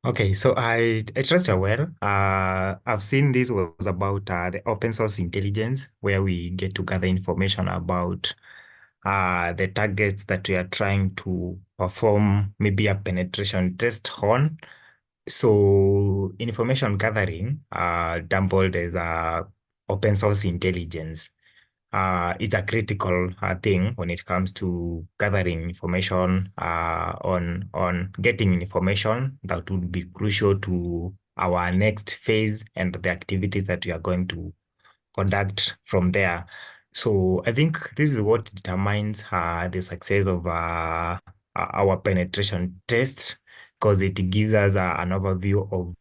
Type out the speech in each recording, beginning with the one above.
Okay, so I trust you're well. I've seen this was about the open source intelligence, where we get to gather information about the targets that we are trying to perform, maybe a penetration test on. So information gathering, doubled as open source intelligence, is a critical thing when it comes to gathering information, on getting information that would be crucial to our next phase and the activities that we are going to conduct from there. So I think this is what determines the success of our penetration test, because it gives us an overview of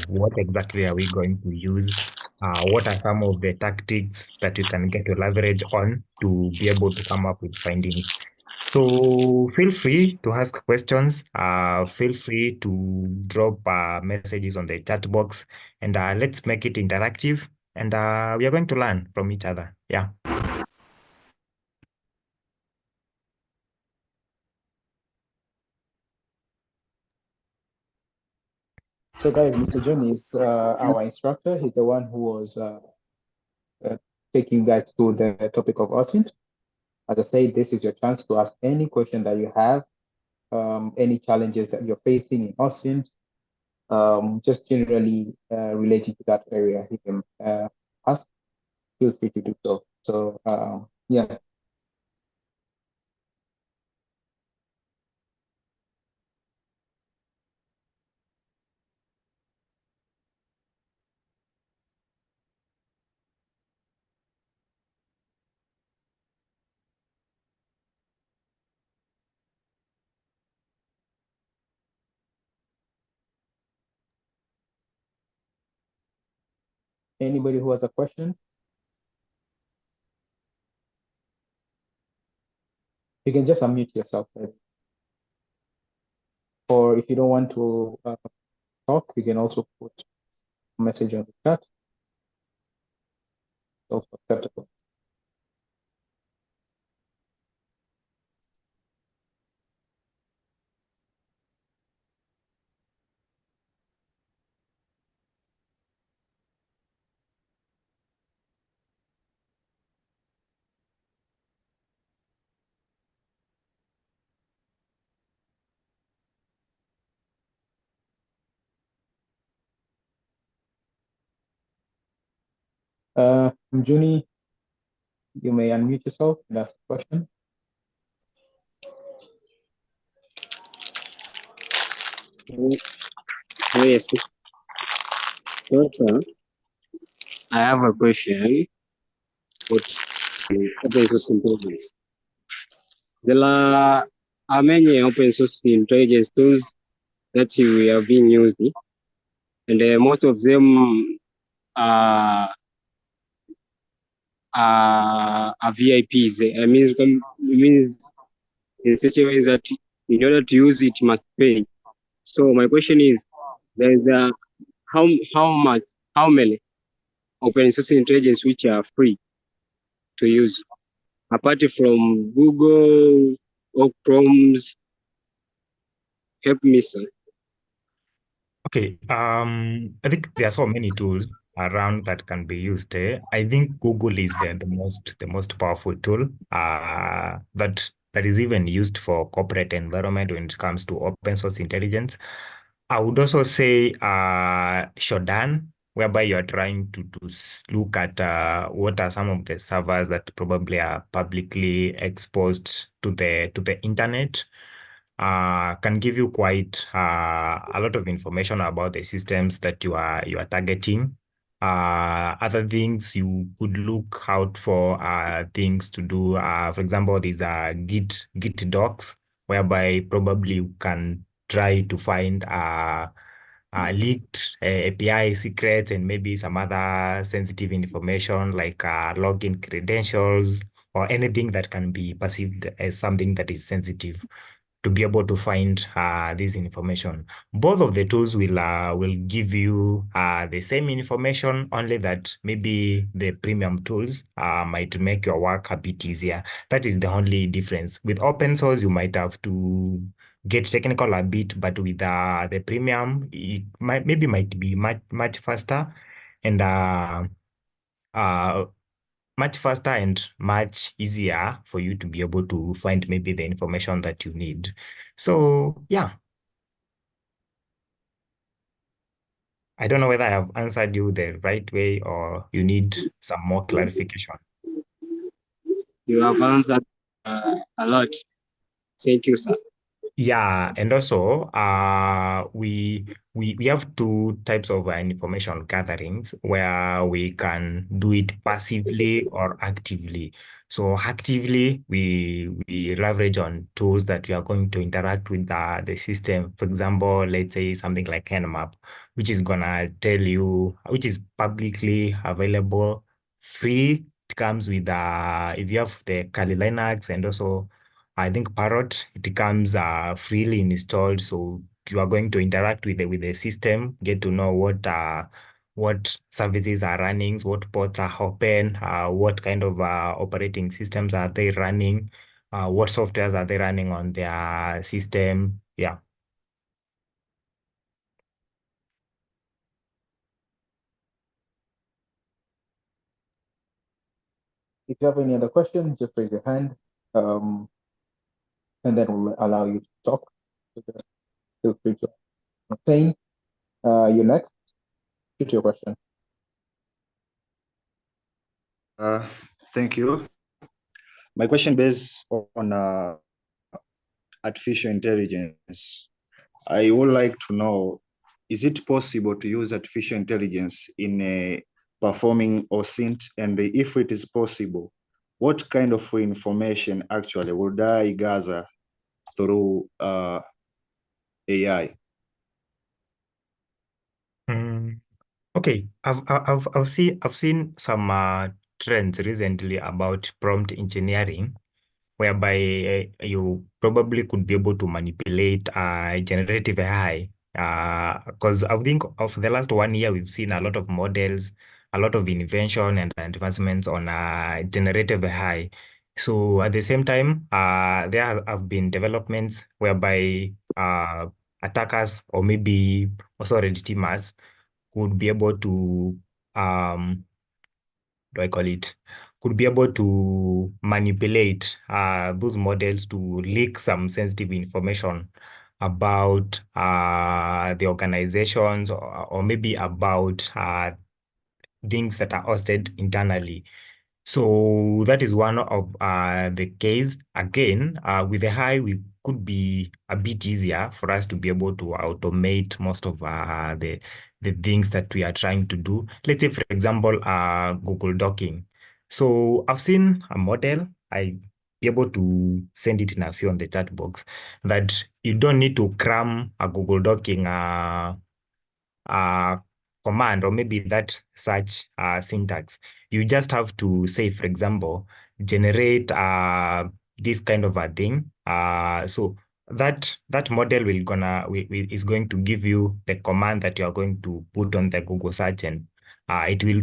what exactly are we going to use, what are some of the tactics that we can get to leverage on to be able to come up with findings. So feel free to ask questions. Feel free to drop messages on the chat box, and let's make it interactive. And we are going to learn from each other. Yeah. So, guys, Mr. John is our instructor. He's the one who was uh, taking you guys through the topic of OSINT. As I said, this is your chance to ask any question that you have, any challenges that you're facing in OSINT, just generally related to that area. You can ask, feel free to do so. So, yeah. Anybody who has a question, you can just unmute yourself. Or if you don't want to talk, you can also put a message on the chat. It's also acceptable. Juni, you may unmute yourself and ask a question. Yes, sir. I have a question about open source intelligence. There are many open source intelligence tools that we have been using, and most of them are, are VIPs. I means in such a way that in order to use it, you must pay. So my question is, there's how much how many open source intelligence which are free to use, apart from Google or Chrome's? Help me, sir. Okay. I think there are so many tools around that can be used. I think Google is the most powerful tool. That is even used for corporate environment when it comes to open source intelligence. I would also say Shodan, whereby you are trying to look at what are some of the servers that probably are publicly exposed to the internet. Can give you quite a lot of information about the systems that you are targeting. Other things you could look out for things to do. For example, these are Git docs, whereby probably you can try to find leaked API secrets and maybe some other sensitive information like login credentials or anything that can be perceived as something that is sensitive, to be able to find this information. Both of the tools will give you the same information, only that maybe the premium tools might make your work a bit easier. That is the only difference. With open source, you might have to get technical a bit, but with the premium, it might be much faster and uh much faster and much easier for you to be able to find maybe the information that you need. So yeah, I don't know whether I have answered you the right way or you need some more clarification. You have answered a lot. Thank you, sir. Yeah, and also we have two types of information gatherings where we can do it passively or actively. So actively, we leverage on tools that we are going to interact with the system. For example, let's say something like Nmap, which is gonna tell you, which is publicly available, free. It comes with if you have the Kali Linux and also I think Parrot, it comes freely installed, so you are going to interact with the system, get to know what services are running, what ports are open, what kind of operating systems are they running, what softwares are they running on their system. Yeah. If you have any other questions, just raise your hand, and then we'll allow you to talk. So just feel free to say. You're next. Shoot your question. Thank you. My question based on artificial intelligence. I would like to know, is it possible to use artificial intelligence in performing OSINT? And if it is possible, what kind of information actually would I gather through AI? Okay, I've seen some trends recently about prompt engineering, whereby you probably could be able to manipulate generative AI. Because I think of the last 1 year, we've seen a lot of models, a lot of invention and advancements on generative AI. So at the same time, have been developments whereby attackers or maybe also red teamers could be able to do I call it, could be able to manipulate those models to leak some sensitive information about the organizations or maybe about things that are hosted internally. So that is one of the case. Again, with the high, we could be a bit easier for us to be able to automate most of the things that we are trying to do. Let's say, for example, Google Docking. So I've seen a model. I be able to send it in a few on the chat box that you don't need to cram a Google Docking uh, command or maybe that search syntax. You just have to say, for example, generate this kind of a thing. So that model is going to give you the command that you are going to put on the Google search, and it will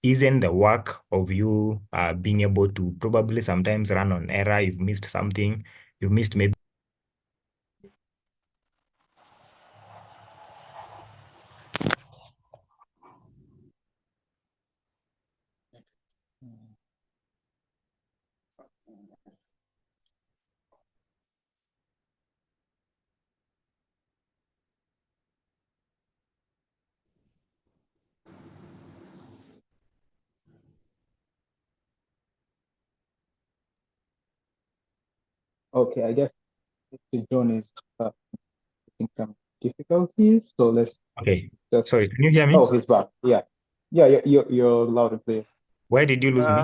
ease the work of you being able to probably sometimes run on error. You've missed something. You've missed maybe. Okay, I guess Mr. John is in some difficulties, so let's Okay. just. Sorry, can you hear me? Oh, he's back. Yeah, yeah, you're loud and clear. Where did you lose me?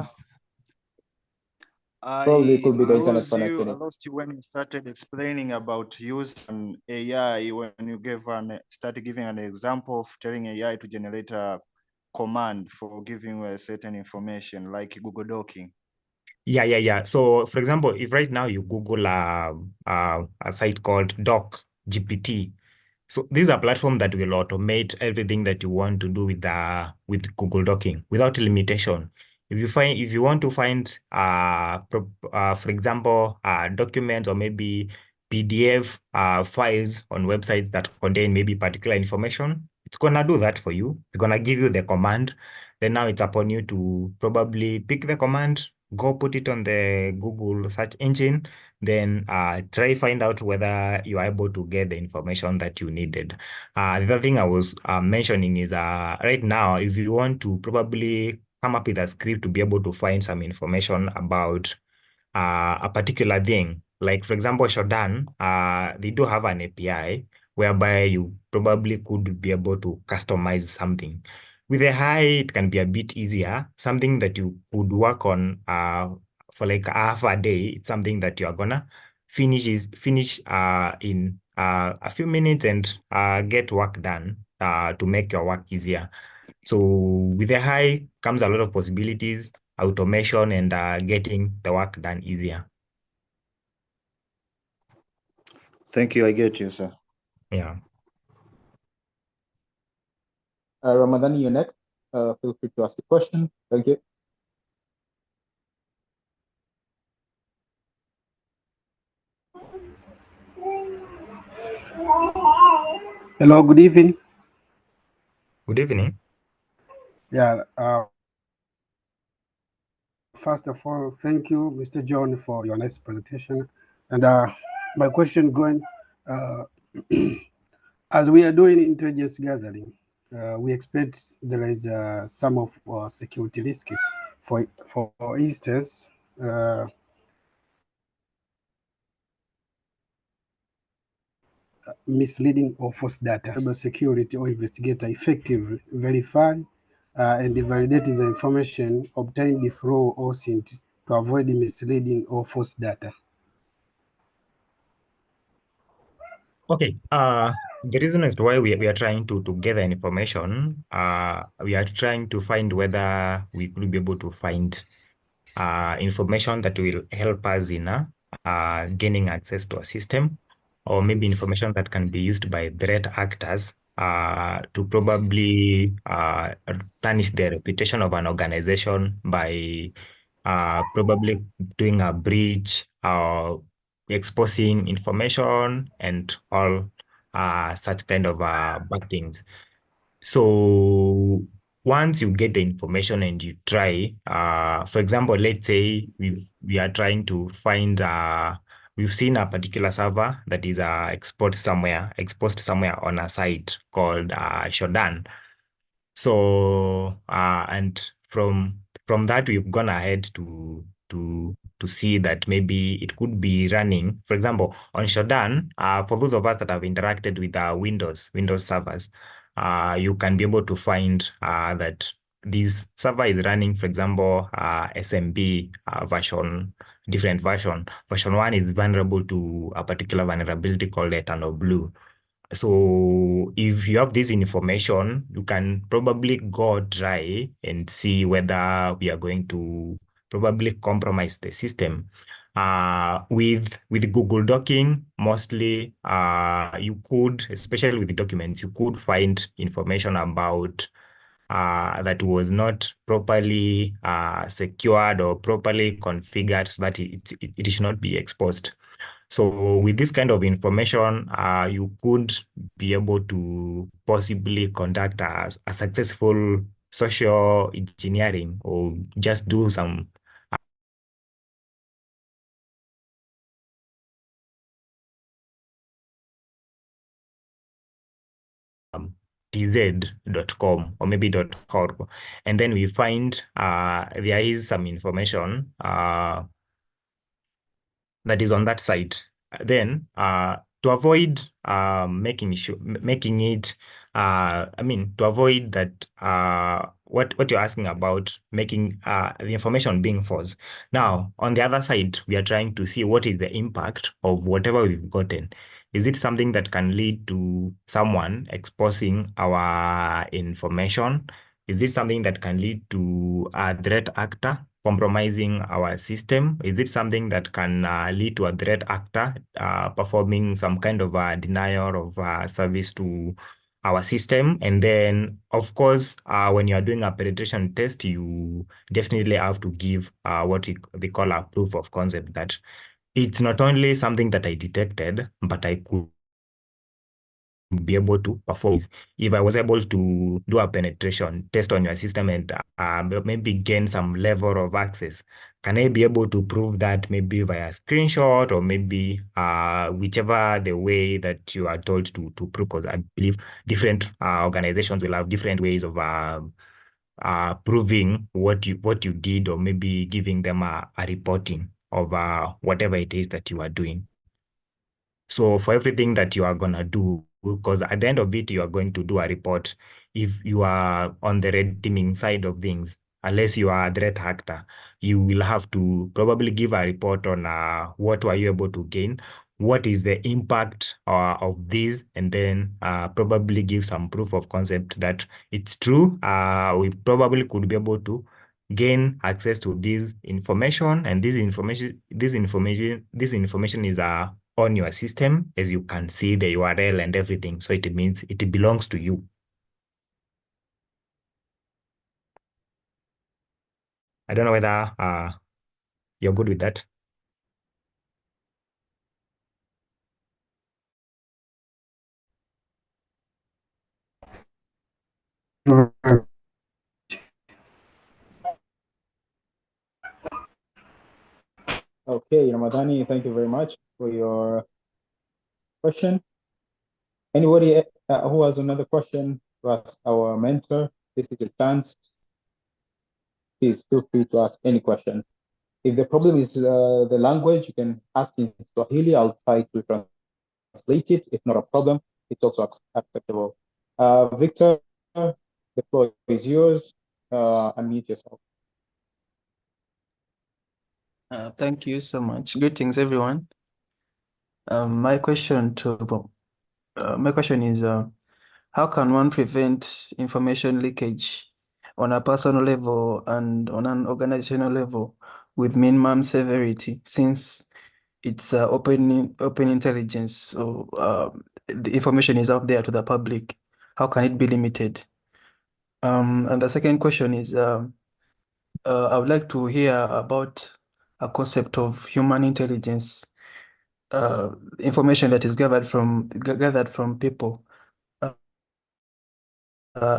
Probably could be the internet I connection. lost you when you started explaining about using AI, when you started giving an example of telling AI to generate a command for giving a certain information like Google Docking. Yeah. So, for example, if right now you Google a site called Doc GPT, so this is a platform that will automate everything that you want to do with Google Docking without limitation. If you want to find for example, documents or maybe PDF files on websites that contain maybe particular information, it's gonna do that for you. It's gonna give you the command. Then now it's upon you to probably pick the command, go put it on the Google search engine, then try find out whether you are able to get the information that you needed. The other thing I was mentioning is right now, if you want to probably come up with a script to be able to find some information about a particular thing. Like for example, Shodan, they do have an API whereby you probably could be able to customize something. With a high, it can be a bit easier. Something that you could work on for like half a day. It's something that you are gonna finish in a few minutes and get work done to make your work easier. So with a high comes a lot of possibilities, automation, and getting the work done easier. Thank you. I get you, sir. Yeah. Ramadan, you're next. Feel free to ask a question. Thank you. Hello, good evening. Good evening. Yeah. First of all, thank you, Mr. John, for your nice presentation. And my question going, as we are doing intelligence gathering, we expect there is some of security risk. For instance, misleading or false data. Cybersecurity or investigator effectively verify and validate the information obtained through OSINT to avoid misleading or false data. Okay. The reason as to why we are trying to gather information, we are trying to find whether we could be able to find information that will help us in gaining access to a system, or maybe information that can be used by threat actors to probably tarnish the reputation of an organization by probably doing a breach or exposing information and all such kind of bad things. So once you get the information and you try, for example, let's say we are trying to find, we've seen a particular server that is exposed somewhere on a site called Shodan. So and from that we've gone ahead to see that maybe it could be running. For example, on Shodan, for those of us that have interacted with Windows servers, you can be able to find that this server is running, for example, SMB different version. Version 1 is vulnerable to a particular vulnerability called Eternal Blue. So if you have this information, you can probably go try and see whether we are going to probably compromise the system. With Google Docking, mostly you could, especially with the documents, you could find information about that was not properly secured or properly configured so that it should not be exposed. So with this kind of information, you could be able to possibly conduct a successful social engineering or just do some tz.com or maybe .org. And then we find there is some information that is on that site. Then to avoid making it, to avoid that, what you're asking about making the information being false. Now, on the other side, we are trying to see what is the impact of whatever we've gotten. Is it something that can lead to someone exposing our information? Is it something that can lead to a threat actor compromising our system? Is it something that can lead to a threat actor performing some kind of a denial of service to our system? And then, of course, when you are doing a penetration test, you definitely have to give what they call a proof of concept that it's not only something that I detected, but I could be able to perform. If I was able to do a penetration test on your system and maybe gain some level of access, can I be able to prove that maybe via screenshot or maybe whichever the way that you are told to prove? Because I believe different organizations will have different ways of proving what you did, or maybe giving them a reporting of whatever it is that you are doing. So for everything that you are gonna do, because at the end of it, you are going to do a report if you are on the red teaming side of things, unless you are a threat actor, you will have to probably give a report on what were you able to gain, what is the impact of this, and then probably give some proof of concept that it's true. We probably could be able to gain access to this information, and this information is on your system, as you can see the URL and everything. So it means it belongs to you. I don't know whether you're good with that. Okay, Ramadani, thank you very much for your question. Anybody who has another question to ask our mentor, this is your chance. Please feel free to ask any question. If the problem is the language, you can ask in Swahili. I'll try to translate it. It's not a problem. It's also acceptable. Victor, the floor is yours. Unmute yourself. Thank you so much. Greetings, everyone. My question is, how can one prevent information leakage on a personal level and on an organizational level with minimum severity, since it's open intelligence, so the information is out there to the public? How can it be limited? And the second question is, I would like to hear about a concept of human intelligence, information that is gathered from people.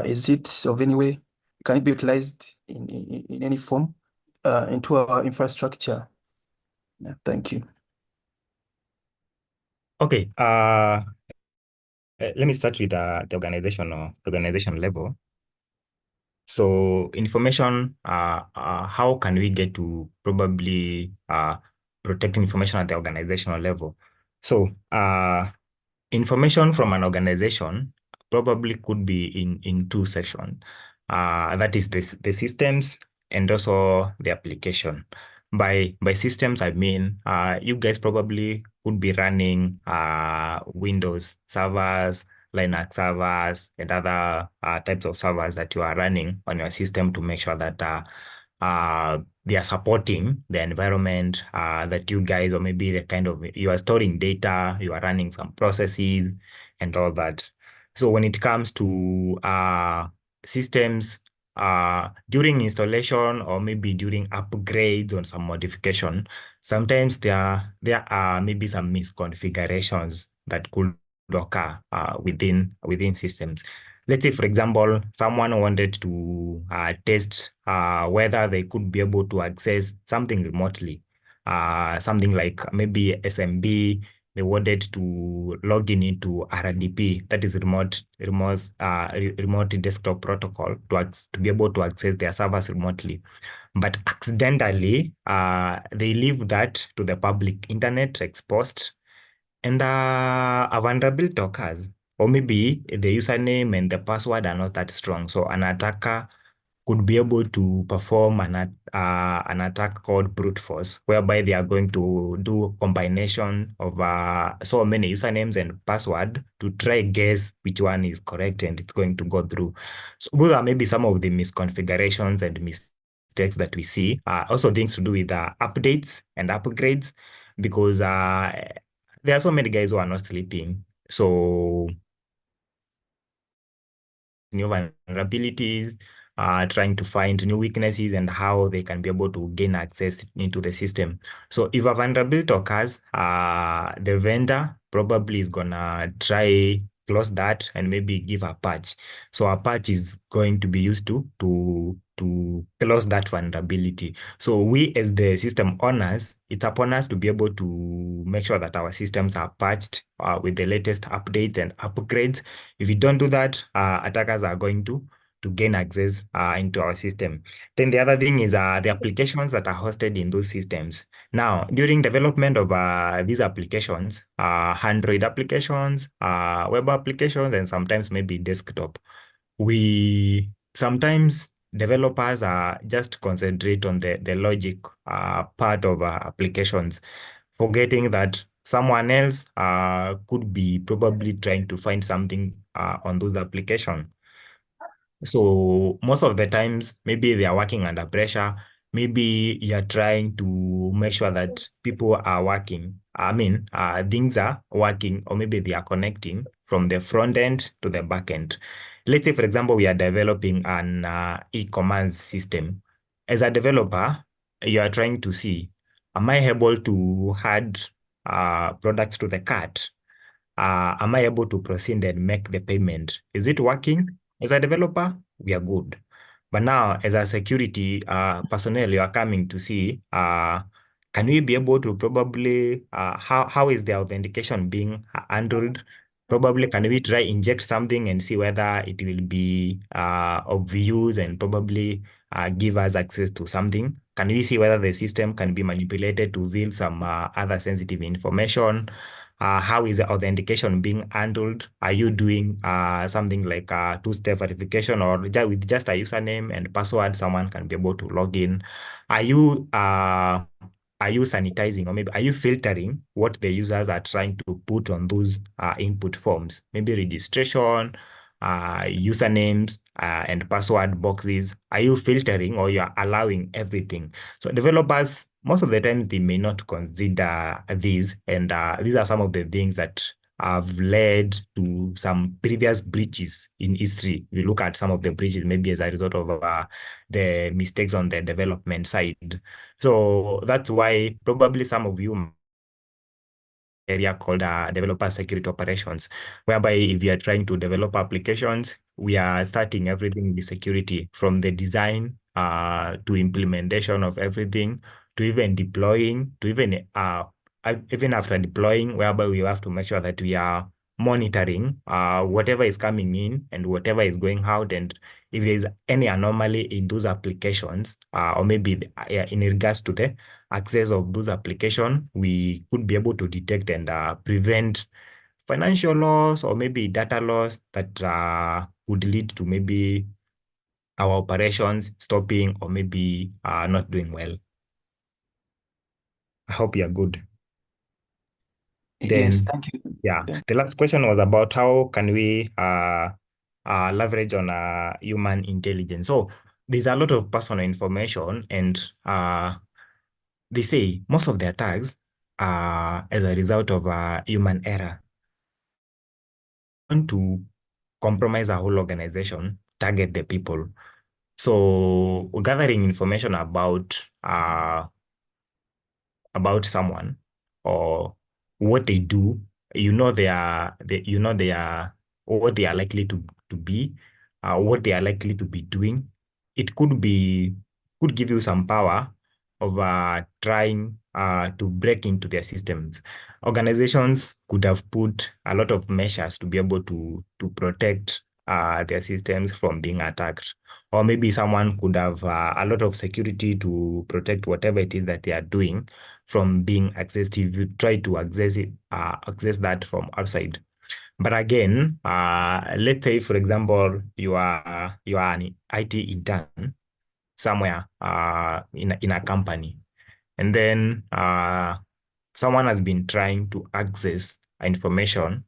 Is it of any way? Can it be utilized in any form into our infrastructure? Yeah, thank you. Okay. Let me start with the organization level. So information, how can we get to probably protect information at the organizational level? So information from an organization probably could be in two sections. That is the systems and also the application. By systems, I mean you guys probably could be running Windows servers, Linux servers, and other types of servers that you are running on your system to make sure that they are supporting the environment that you guys, or maybe the kind of, you are storing data, you are running some processes and all that. So when it comes to systems, during installation or maybe during upgrades or some modification, sometimes there are maybe some misconfigurations that could occur within systems. Let's say, for example, someone wanted to test whether they could be able to access something remotely, something like maybe SMB. They wanted to log in into RDP, that is remote desktop protocol, to be able to access their servers remotely. But accidentally, they leave that to the public internet exposed, and a vulnerability occurs. Or maybe the username and the password are not that strong. So an attacker could be able to perform an attack called brute force, whereby they are going to do combination of so many usernames and password to try guess which one is correct, and it's going to go through. So those are maybe some of the misconfigurations and mistakes that we see. Also things to do with updates and upgrades, because there are so many guys who are not sleeping. So new vulnerabilities, trying to find new weaknesses and how they can be able to gain access into the system. So if a vulnerability occurs, the vendor probably is gonna try close that and maybe give a patch. So a patch is going to be used to close that vulnerability. So we as the system owners, it's upon us to be able to make sure that our systems are patched with the latest updates and upgrades. If you don't do that, attackers are going to gain access into our system. Then the other thing is the applications that are hosted in those systems. Now, during development of these applications, Android applications, web applications, and sometimes maybe desktop, we sometimes developers just concentrate on the logic part of applications, forgetting that someone else could be probably trying to find something on those applications. So most of the times, maybe they are working under pressure. Maybe you're trying to make sure that people are working. I mean, things are working, or maybe they are connecting from the front end to the back end. Let's say, for example, we are developing an e-commerce system. As a developer, you are trying to see, am I able to add products to the cart? Am I able to proceed and make the payment? Is it working? As a developer, we are good. But now, as a security personnel, you are coming to see, can we be able to probably, how is the authentication being handled? Probably, can we try inject something and see whether it will be of use and probably give us access to something? Can we see whether the system can be manipulated to reveal some other sensitive information? How is the authentication being handled? Are you doing something like two-step verification, or with just a username and password, someone can be able to log in? Are you sanitizing, or maybe are you filtering what the users are trying to put on those input forms? Maybe registration, usernames, and password boxes. Are you filtering, or you are allowing everything? So developers, most of the times, they may not consider these, and these are some of the things that have led to some previous breaches in history. We look at some of the breaches maybe as a result of the mistakes on the development side. So that's why probably some of you area called developer security operations, whereby if you are trying to develop applications, we are starting everything with security, from the design to implementation of everything, to even deploying, to even after deploying, whereby we have to make sure that we are monitoring whatever is coming in and whatever is going out, and if there's any anomaly in those applications, or maybe in regards to the access of those applications, we could be able to detect and prevent financial loss or maybe data loss that would lead to maybe our operations stopping or maybe not doing well. I hope you're good. Yes, Then, thank you. yeah, the last question was about how can we leverage on human intelligence. So there's a lot of personal information, and they say most of the attacks are as a result of human error. Want to compromise a whole organization, target the people. So gathering information about someone or what they do, they are what they are likely to be, what they are likely to be doing. It could give you some power of trying to break into their systems. Organizations could have put a lot of measures to be able to protect their systems from being attacked. Or maybe someone could have a lot of security to protect whatever it is that they are doing from being accessed if you try to access that from outside. But again, let's say, for example, you are an IT intern somewhere in a company, and then someone has been trying to access information,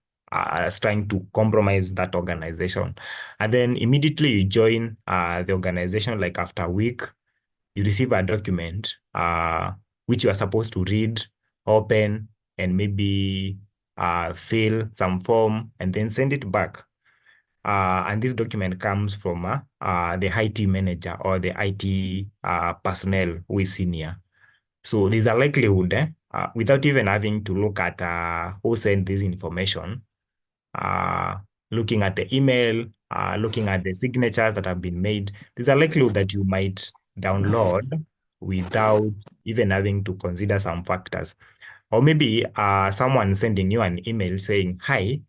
is trying to compromise that organization, and then immediately you join the organization. Like after a week, you receive a document which you are supposed to read, open, and maybe fill some form and then send it back. and this document comes from the IT manager or the IT personnel who is senior. So there's a likelihood, without even having to look at who sent this information, uh, looking at the email, looking at the signatures that have been made, there's a likelihood that you might download without even having to consider some factors. Or maybe someone sending you an email saying, hi,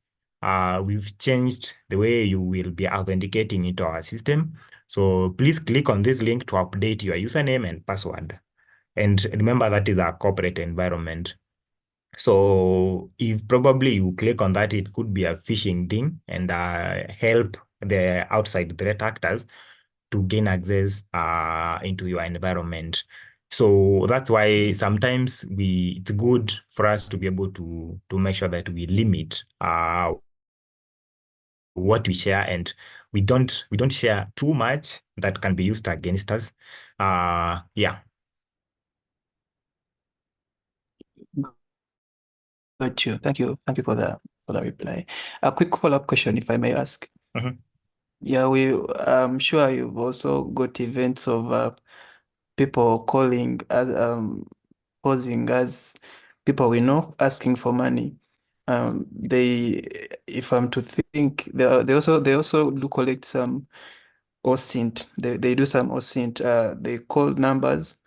we've changed the way you will be authenticating into our system. So please click on this link to update your username and password. And remember, that is a corporate environment. So if probably you click on that, it could be a phishing thing and help the outside threat actors to gain access into your environment. So that's why sometimes it's good for us to be able to make sure that we limit what we share, and we don't share too much that can be used against us. Yeah. Got you. Thank you. Thank you for the reply. A quick follow-up question, if I may ask. Mhm. Yeah, I'm sure you've also got events of people calling as posing as people we know asking for money. If I'm to think, they also do collect some OSINT. They do some OSINT. They call numbers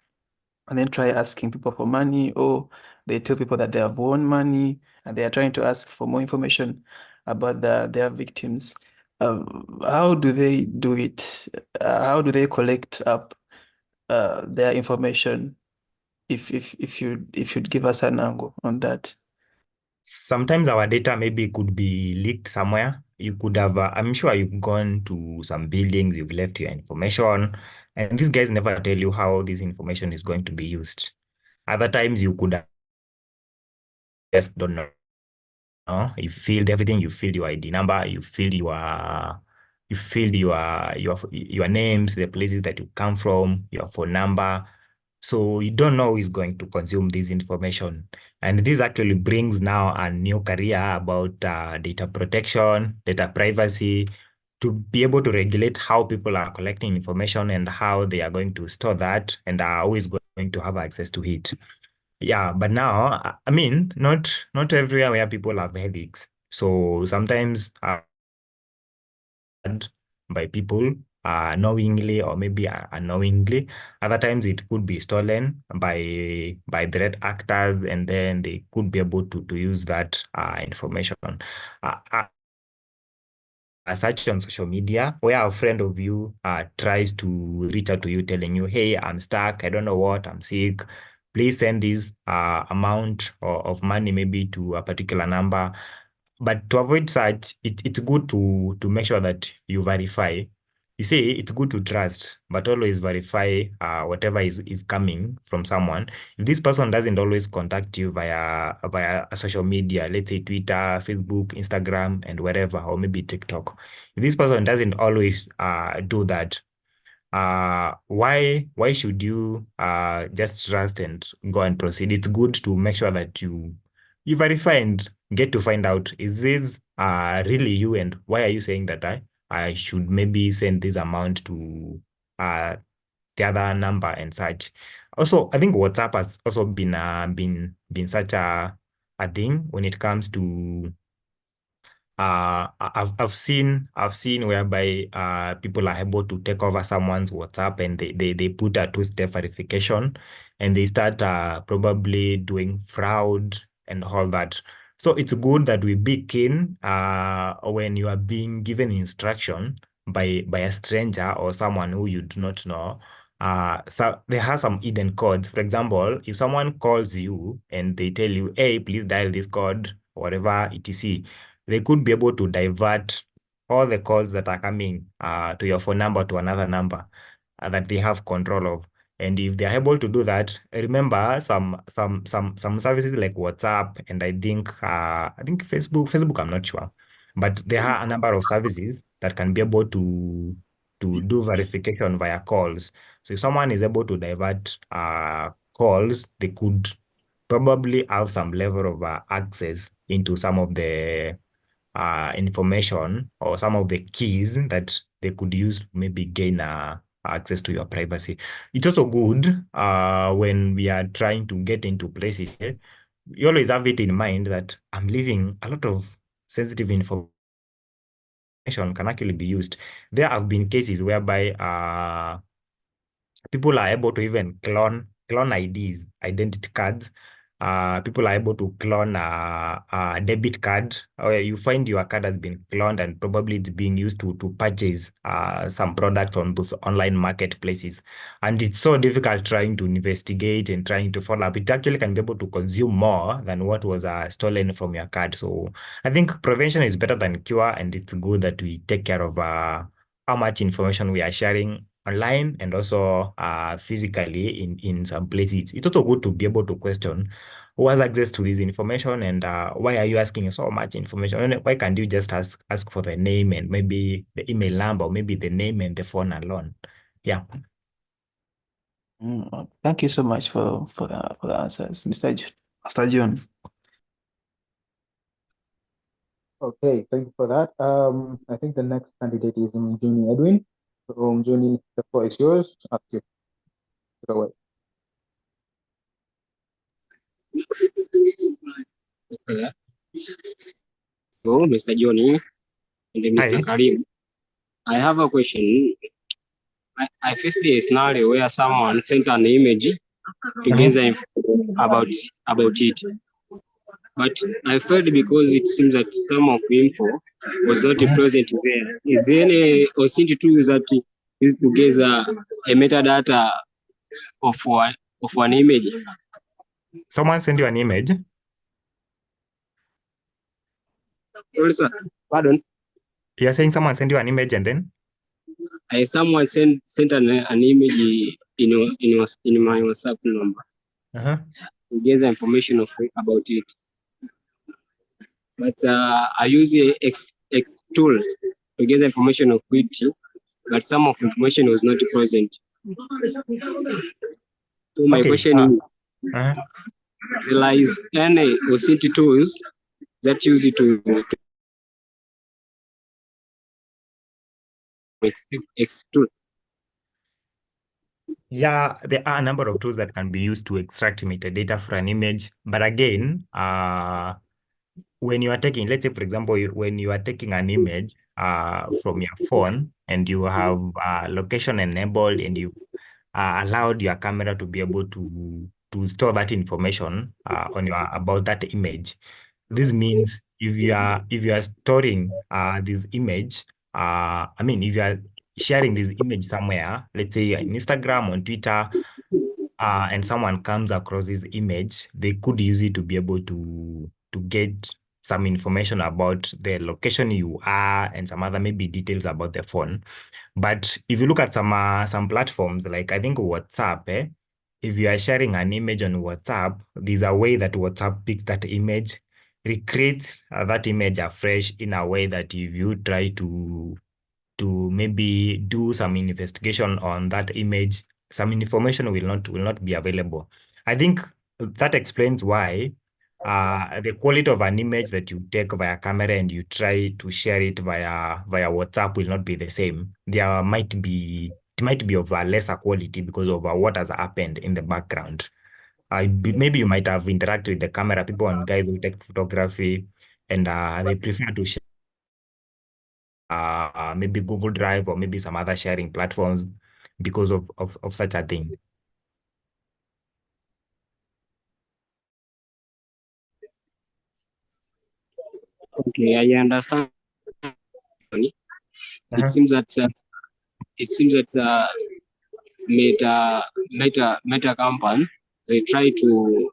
and then try asking people for money, or they tell people that they have won money and they are trying to ask for more information about their victims. How do they do it? How do they collect up their information? If you'd give us an angle on that. Sometimes our data maybe could be leaked somewhere. You could have, I'm sure you've gone to some buildings, you've left your information, and these guys never tell you how this information is going to be used. Other times you could have just don't know. You filled everything, you filled your ID number, you filled your names, the places that you come from, your phone number. So you don't know who is going to consume this information. And this actually brings now a new career about data protection, data privacy, to be able to regulate how people are collecting information and how they are going to store that and are always going to have access to it. Yeah, but now, I mean, not everywhere where people have headaches. So sometimes by people knowingly or maybe unknowingly. Other times it could be stolen by threat actors, and then they could be able to use that information. A search on social media where a friend of you tries to reach out to you telling you, hey, I'm stuck, I don't know what, I'm sick. Please send this amount of money maybe to a particular number. But to avoid such, it's good to make sure that you verify. You see, it's good to trust, but always verify whatever is coming from someone. If this person doesn't always contact you via a social media, let's say Twitter, Facebook, Instagram, and wherever, or maybe TikTok, if this person doesn't always do that, why should you just trust and go and proceed? It's good to make sure that you verify and get to find out, is this really you, and why are you saying that I should maybe send this amount to the other number and such. Also, I think WhatsApp has also been such a thing when it comes to I've seen whereby people are able to take over someone's WhatsApp, and they put a two-step verification, and they start probably doing fraud and all that. So it's good that we be keen when you are being given instruction by a stranger or someone who you do not know. So there are some hidden codes. For example, if someone calls you and they tell you, hey, please dial this code, whatever, etc., they could be able to divert all the calls that are coming to your phone number to another number that they have control of. And if they are able to do that, remember some services like WhatsApp and I think Facebook, I'm not sure. But there are a number of services that can be able to do verification via calls. So if someone is able to divert calls, they could probably have some level of access into some of information or some of the keys that they could use to maybe gain access to your privacy. It's also good when we are trying to get into places. You always have it in mind that I'm leaving a lot of sensitive information can actually be used. There have been cases whereby people are able to even clone IDs, identity cards. People are able to clone a debit card. Or you find your card has been cloned and probably it's being used to purchase some product on those online marketplaces. And it's so difficult trying to investigate and trying to follow up. It actually can be able to consume more than what was stolen from your card. So I think prevention is better than cure, and it's good that we take care of how much information we are sharing online and also physically in some places. It's also good to be able to question who has access to this information and why are you asking so much information? And why can't you just ask for the name and maybe the email number or maybe the name and the phone alone? Yeah. Thank you so much for the answers, Mr. John. Okay, thank you for that. I think the next candidate is Mjuni Edwin. So, Mjuni, the floor is yours. Up to you. Take it away. Okay. So, Mr. Johnny and Mr. Hi. Karim, I have a question. I faced a scenario where someone sent an image to get the info about it. But I felt because it seems that some of the info was not present there. Is there any OSINT tool that is to gather a metadata of an image? Someone send you an image? Sorry, sir. Pardon? You're saying someone sent you an image and then? Someone sent an image in my WhatsApp number to gather information about it. But I use a X tool to get the information of it, but some of information was not present. So my question is, there is any OSINT tools that use it to X tool? Yeah, there are a number of tools that can be used to extract metadata for an image. But again, when you are taking, let's say, for example, when you are taking an image from your phone and you have location enabled and you allowed your camera to be able to store that information on your about that image. This means if you are storing this image, I mean, if you are sharing this image somewhere, let's say on Instagram, on Twitter, and someone comes across this image, they could use it to be able to get some information about the location you are and some other maybe details about the phone. But if you look at some platforms, like I think WhatsApp, if you are sharing an image on WhatsApp, there's a way that WhatsApp picks that image, recreates that image afresh in a way that if you try to maybe do some investigation on that image, some information will not be available. I think that explains why the quality of an image that you take via camera and you try to share it via WhatsApp will not be the same. It might be of a lesser quality because of what has happened in the background. Maybe you might have interacted with the camera, people and guys who take photography, and they prefer to share maybe Google Drive or maybe some other sharing platforms because of such a thing. Okay, I understand. It seems that Meta company, they try to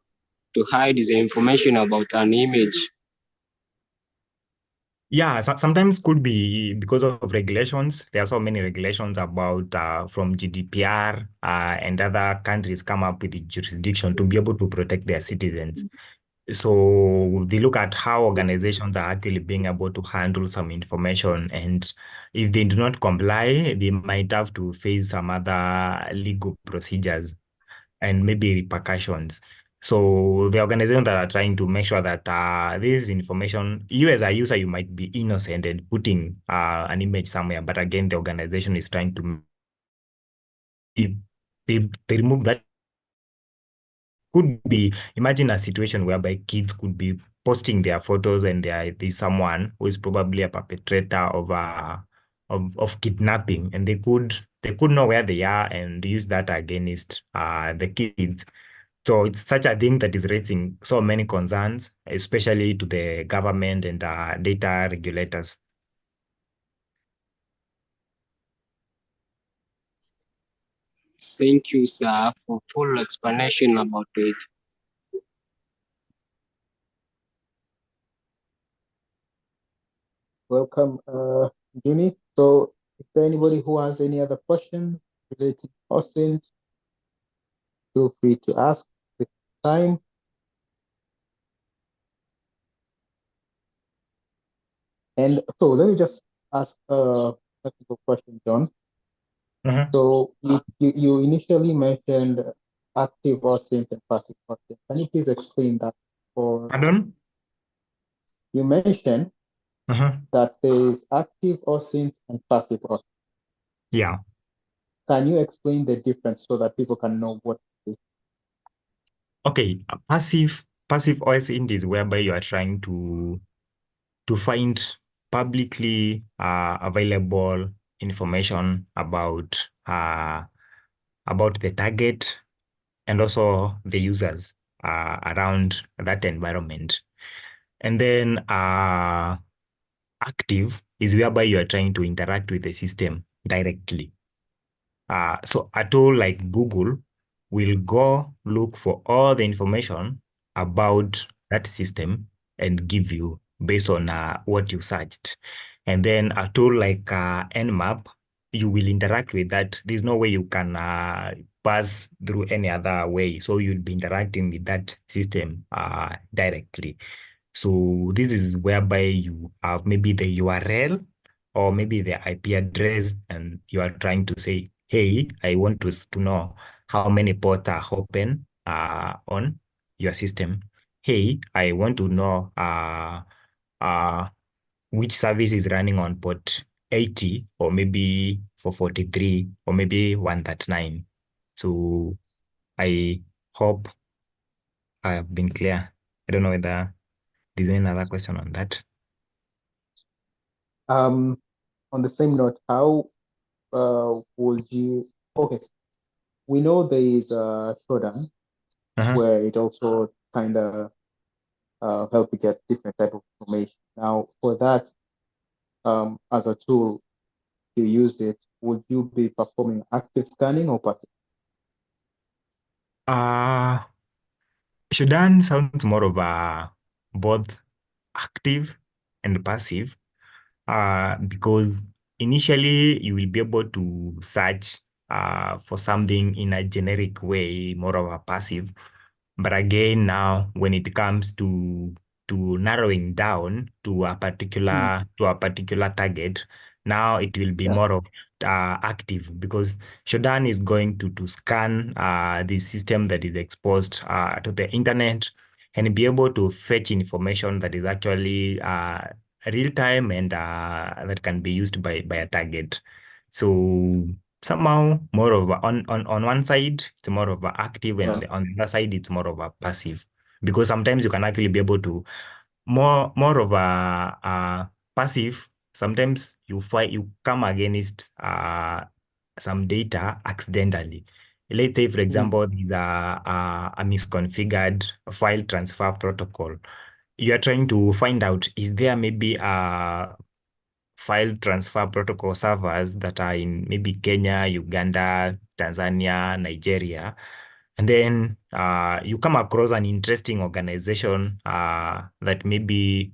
hide the information about an image. Yeah, sometimes could be because of regulations. There are so many regulations about from GDPR and other countries come up with the jurisdiction to be able to protect their citizens. So they look at how organizations are actually being able to handle some information, and if they do not comply, they might have to face some other legal procedures and maybe repercussions. So the organizations that are trying to make sure that this information, you as a user, you might be innocent and putting an image somewhere, but again, the organization is trying to they remove that. Could be, imagine a situation whereby kids could be posting their photos and there's someone who is probably a perpetrator of kidnapping, and they could know where they are and use that against the kids. So it's such a thing that is raising so many concerns, especially to the government and data regulators. Thank you, sir, for full explanation about it. Welcome, Jimmy. So, is there anybody who has any other questions related to OSINT? Feel free to ask this time. And so, let me just ask a technical question, John. So, you initially mentioned active OSINT and passive OSINT. Can you please explain that? Pardon? You mentioned that there is active OSINT and passive OSINT. Yeah. Can you explain the difference so that people can know what it is? Okay, passive OSINT is whereby you are trying to find publicly available information about the target and also the users around that environment. And then active is whereby you are trying to interact with the system directly. So a tool like Google will go look for all the information about that system and give you based on what you searched. And then a tool like Nmap, you will interact with that. There's no way you can pass through any other way. So you'll be interacting with that system directly. So this is whereby you have maybe the URL or maybe the IP address, and you are trying to say, hey, I want to know how many ports are open on your system. Hey, I want to know which service is running on port 80 or maybe 443 or maybe 139. So I hope I have been clear. I don't know whether there's any other question on that. On the same note, how would you? Okay, we know there is a showdown where it also kind of help you get different type of information. Now, for that, as a tool to use it, would you be performing active scanning or passive? Shodan sounds more of a both active and passive, because initially you will be able to search for something in a generic way, more of a passive. But again, now when it comes to narrowing down to a particular target, now it will be more of active, because Shodan is going to scan the system that is exposed to the internet and be able to fetch information that is actually real time and that can be used by a target. So somehow more of on one side it's more of a active, and on the other side it's more of a passive, because sometimes you can actually be able to more of a passive. Sometimes you come against some data accidentally. Let's say, for example, there's a misconfigured file transfer protocol. You are trying to find out, is there maybe a file transfer protocol servers that are in maybe Kenya, Uganda, Tanzania, Nigeria. And then you come across an interesting organization that maybe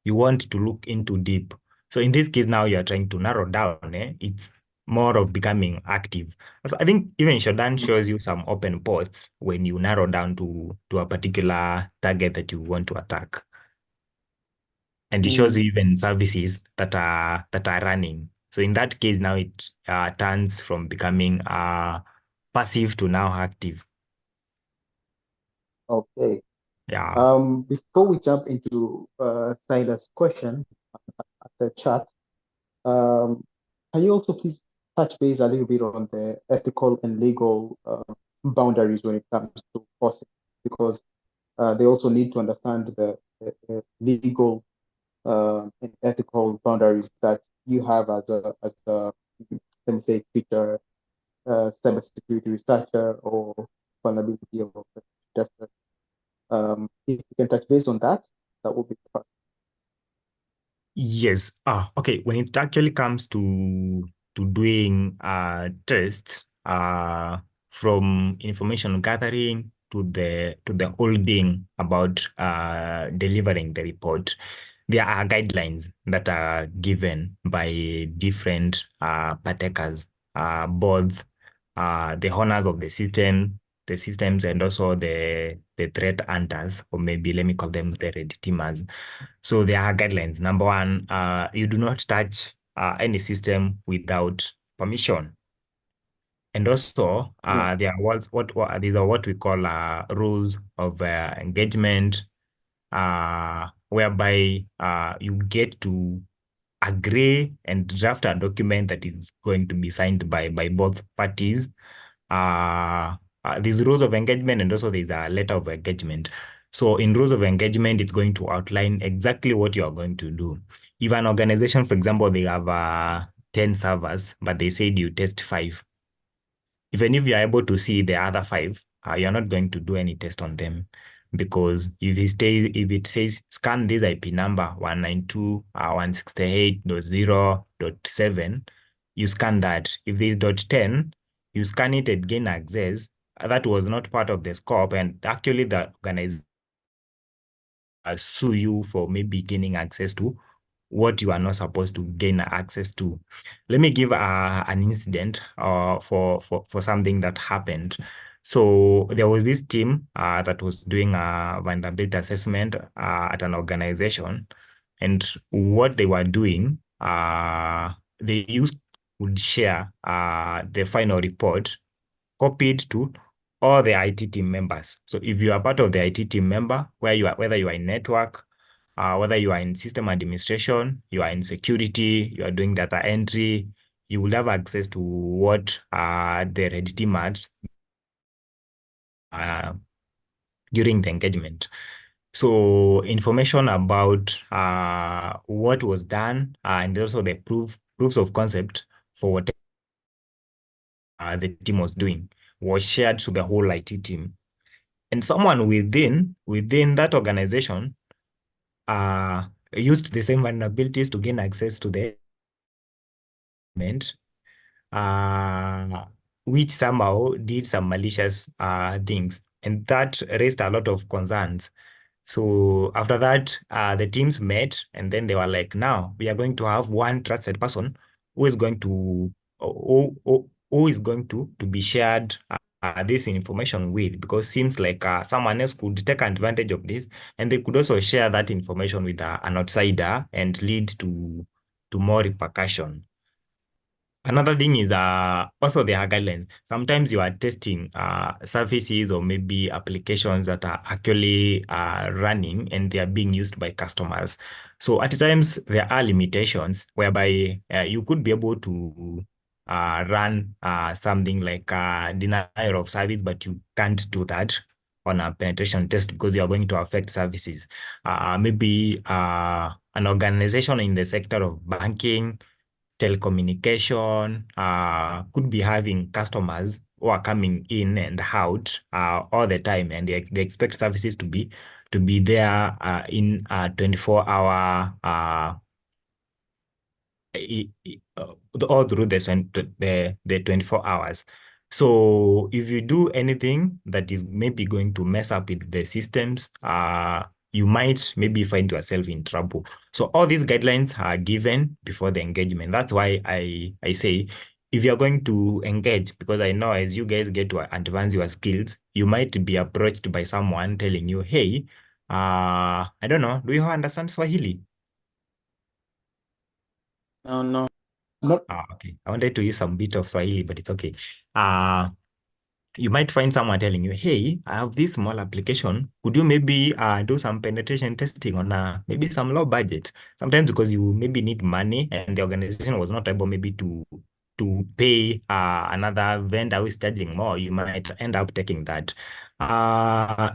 you want to look into deep. So in this case, now you're trying to narrow down. It's more of becoming active. So I think even Shodan shows you some open ports when you narrow down to a particular target that you want to attack. And it shows you even services that are running. So in that case, now it turns from becoming passive to now active. Okay. Yeah. Before we jump into Silas' question at the chat, can you also please touch base a little bit on the ethical and legal boundaries when it comes to OSINT? Because they also need to understand the legal and ethical boundaries that you have as a let me say future cybersecurity researcher or vulnerability or tester. If you can touch base on that, that would be fun. Yes. Okay. When it actually comes to doing tests, from information gathering to the holding about delivering the report, there are guidelines that are given by different partakers, both the owners of the systems, and also the threat hunters, or maybe let me call them the red teamers. So there are guidelines. Number one, you do not touch any system without permission. And also, Yeah. there are these are what we call rules of engagement, whereby you get to agree and draft a document that is going to be signed by both parties. These rules of engagement, and also there's a letter of engagement. So in rules of engagement, it's going to outline exactly what you are going to do. If an organization, for example, they have 10 servers, but they said you test 5. Even if you're able to see the other 5, you're not going to do any test on them, because if it says scan this IP number 192.168.0.7, you scan that. If there's .10, you scan it and gain access. That was not part of the scope, and actually the organization sue you for maybe gaining access to what you are not supposed to gain access to. Let me give an incident for something that happened. So there was this team that was doing a vulnerability assessment at an organization, and what they were doing, would share the final report copied to all the IT team members. So if you are part of the IT team member, whether you are in network, whether you are in system administration, you are in security, you are doing data entry, you will have access to what the red team had during the engagement. So information about what was done and also the proofs of concept for what the team was doing was shared to the whole IT team. And someone within that organization used the same vulnerabilities to gain access to the environment, which somehow did some malicious things, and that raised a lot of concerns. So after that, the teams met, and then they were like, now we are going to have one trusted person who is going to to be shared this information with, because seems like someone else could take advantage of this, and they could also share that information with an outsider and lead to more repercussion. Another thing is also there are guidelines. Sometimes you are testing services or maybe applications that are actually running and they are being used by customers. So at times there are limitations whereby you could be able to run something like denial of service, but you can't do that on a penetration test because you are going to affect services. Maybe an organization in the sector of banking, telecommunication, could be having customers who are coming in and out all the time, and they expect services to be there in 24-hour all through the 24 hours. So if you do anything that is maybe going to mess up with the systems, you might maybe find yourself in trouble. So all these guidelines are given before the engagement. That's why I say, if you're going to engage, because I know as you guys get to advance your skills, you might be approached by someone telling you, hey, I don't know, do you understand Swahili? No. Not Okay. I wanted to use some bit of Swahili, but it's okay. Uh, you might find someone telling you, hey, I have this small application. Could you maybe do some penetration testing on maybe some low budget? Sometimes because you maybe need money and the organization was not able maybe to pay another vendor who is charging more, you might end up taking that.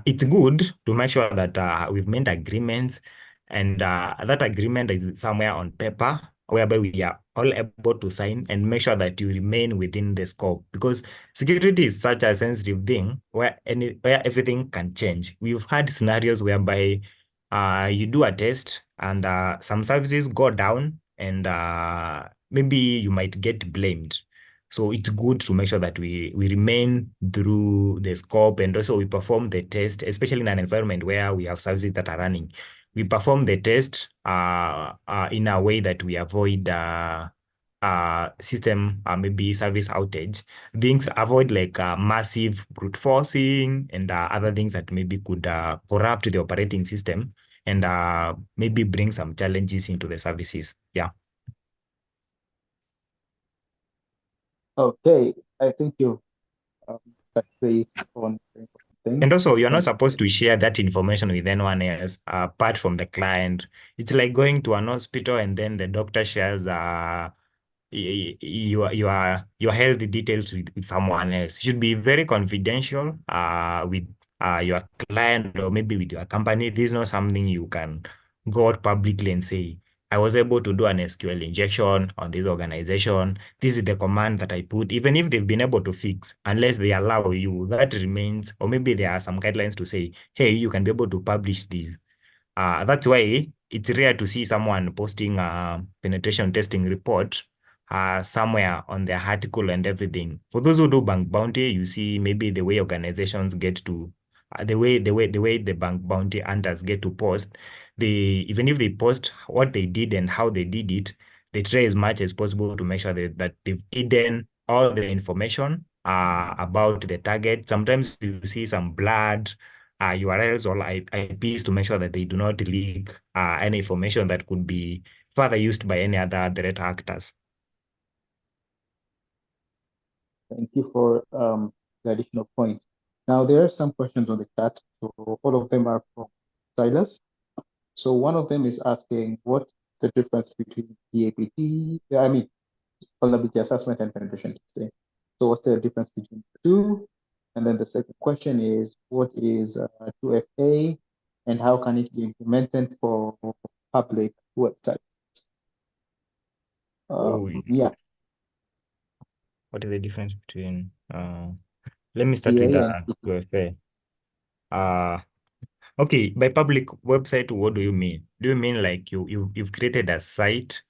It's good to make sure that we've made agreements and that agreement is somewhere on paper whereby we are all able to sign and make sure that you remain within the scope because security is such a sensitive thing where everything can change. We've had scenarios whereby you do a test and some services go down and maybe you might get blamed. So it's good to make sure that we remain through the scope and also we perform the test, especially in an environment where we have services that are running. We perform the test in a way that we avoid system maybe service outage things avoid like massive brute forcing and other things that maybe could corrupt the operating system and maybe bring some challenges into the services. Yeah. Okay, I think you touched base on very important things. And also, you're not And supposed to share that information with anyone else apart from the client. It's like going to an hospital and then the doctor shares your health details with someone else. It should be very confidential with your client or maybe with your company. This is not something you can go out publicly and say, I was able to do an SQL injection on this organization. This is the command that I put. Even if they've been able to fix, unless they allow you, that remains, or maybe there are some guidelines to say, hey, you can be able to publish these. That's why it's rare to see someone posting a penetration testing report somewhere on their article and everything. For those who do bank bounty, you see maybe the way organizations get to the way the bank bounty hunters get to post. They even if they post what they did and how they did it, they try as much as possible to make sure that they've hidden all the information about the target. Sometimes you see some blood URLs or IPs to make sure that they do not leak any information that could be further used by any other threat actors. thank you for the additional points. Now, there are some questions on the chat. So all of them are from Silas. So one of them is asking, what's the difference between vulnerability assessment and penetration testing? So what's the difference between the two? And then the second question is, what is 2FA and how can it be implemented for public websites? Yeah. What is the difference between let me start with PA the 2FA. Okay, by public website, what do you mean? Do you mean like you've created a site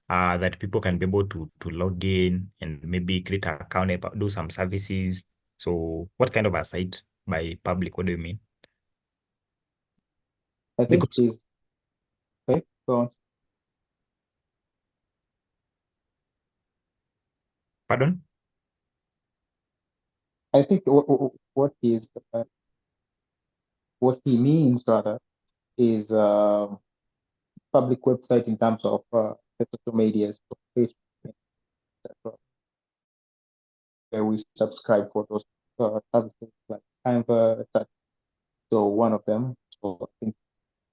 that people can be able to log in and maybe create an account, do some services? So what kind of a site by public? What do you mean? I think Because is okay. Go on. pardon? I think what he means rather is public website in terms of the social medias, so Facebook, etc., where we subscribe for those services like Canva, etc. So one of them. So I think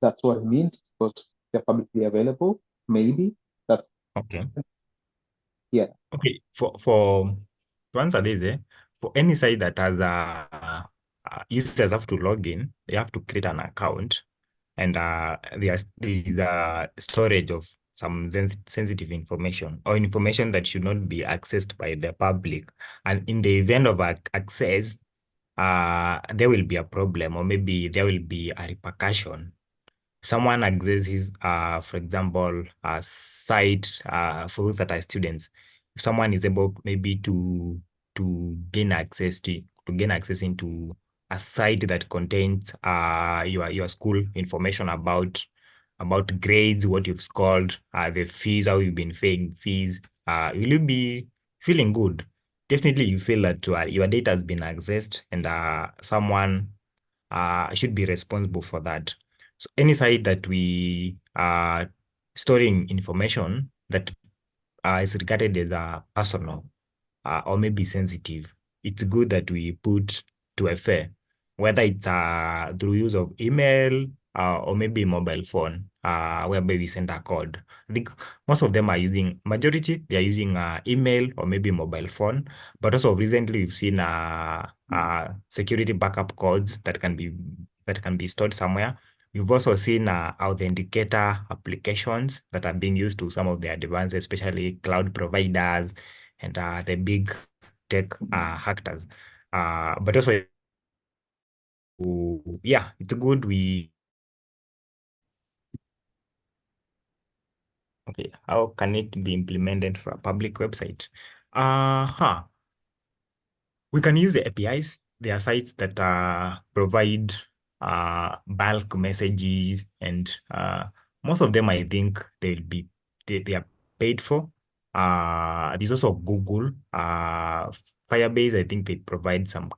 that's what it means because they're publicly available. Maybe that's Okay. yeah. Okay. For to answer this, for any site that has users have to log in, they have to create an account, and there's a storage of some sensitive information or information that should not be accessed by the public. And in the event of access, there will be a problem, or maybe there will be a repercussion. Someone accesses, for example, a site for those that are students. If someone is able maybe to gain access to gain access into a site that contains your school information about grades, what you've scored, the fees, how you've been paying fees, will you be feeling good? Definitely, you feel that your data has been accessed, and someone should be responsible for that. So any site that we are storing information that is regarded as personal or maybe sensitive, it's good that we put to a fair, whether it's through use of email or maybe mobile phone, whereby we send a code. I think most of them are using, majority, they are using email or maybe mobile phone. But also recently we've seen security backup codes that can be stored somewhere. We've also seen authenticator applications that are being used to some of the advanced, especially cloud providers and the big tech actors. But also, yeah, it's good okay, how can it be implemented for a public website? We can use the APIs. There are sites that provide bulk messages, and most of them, I think, they are paid for. There's also Google, Firebase. I think they provide some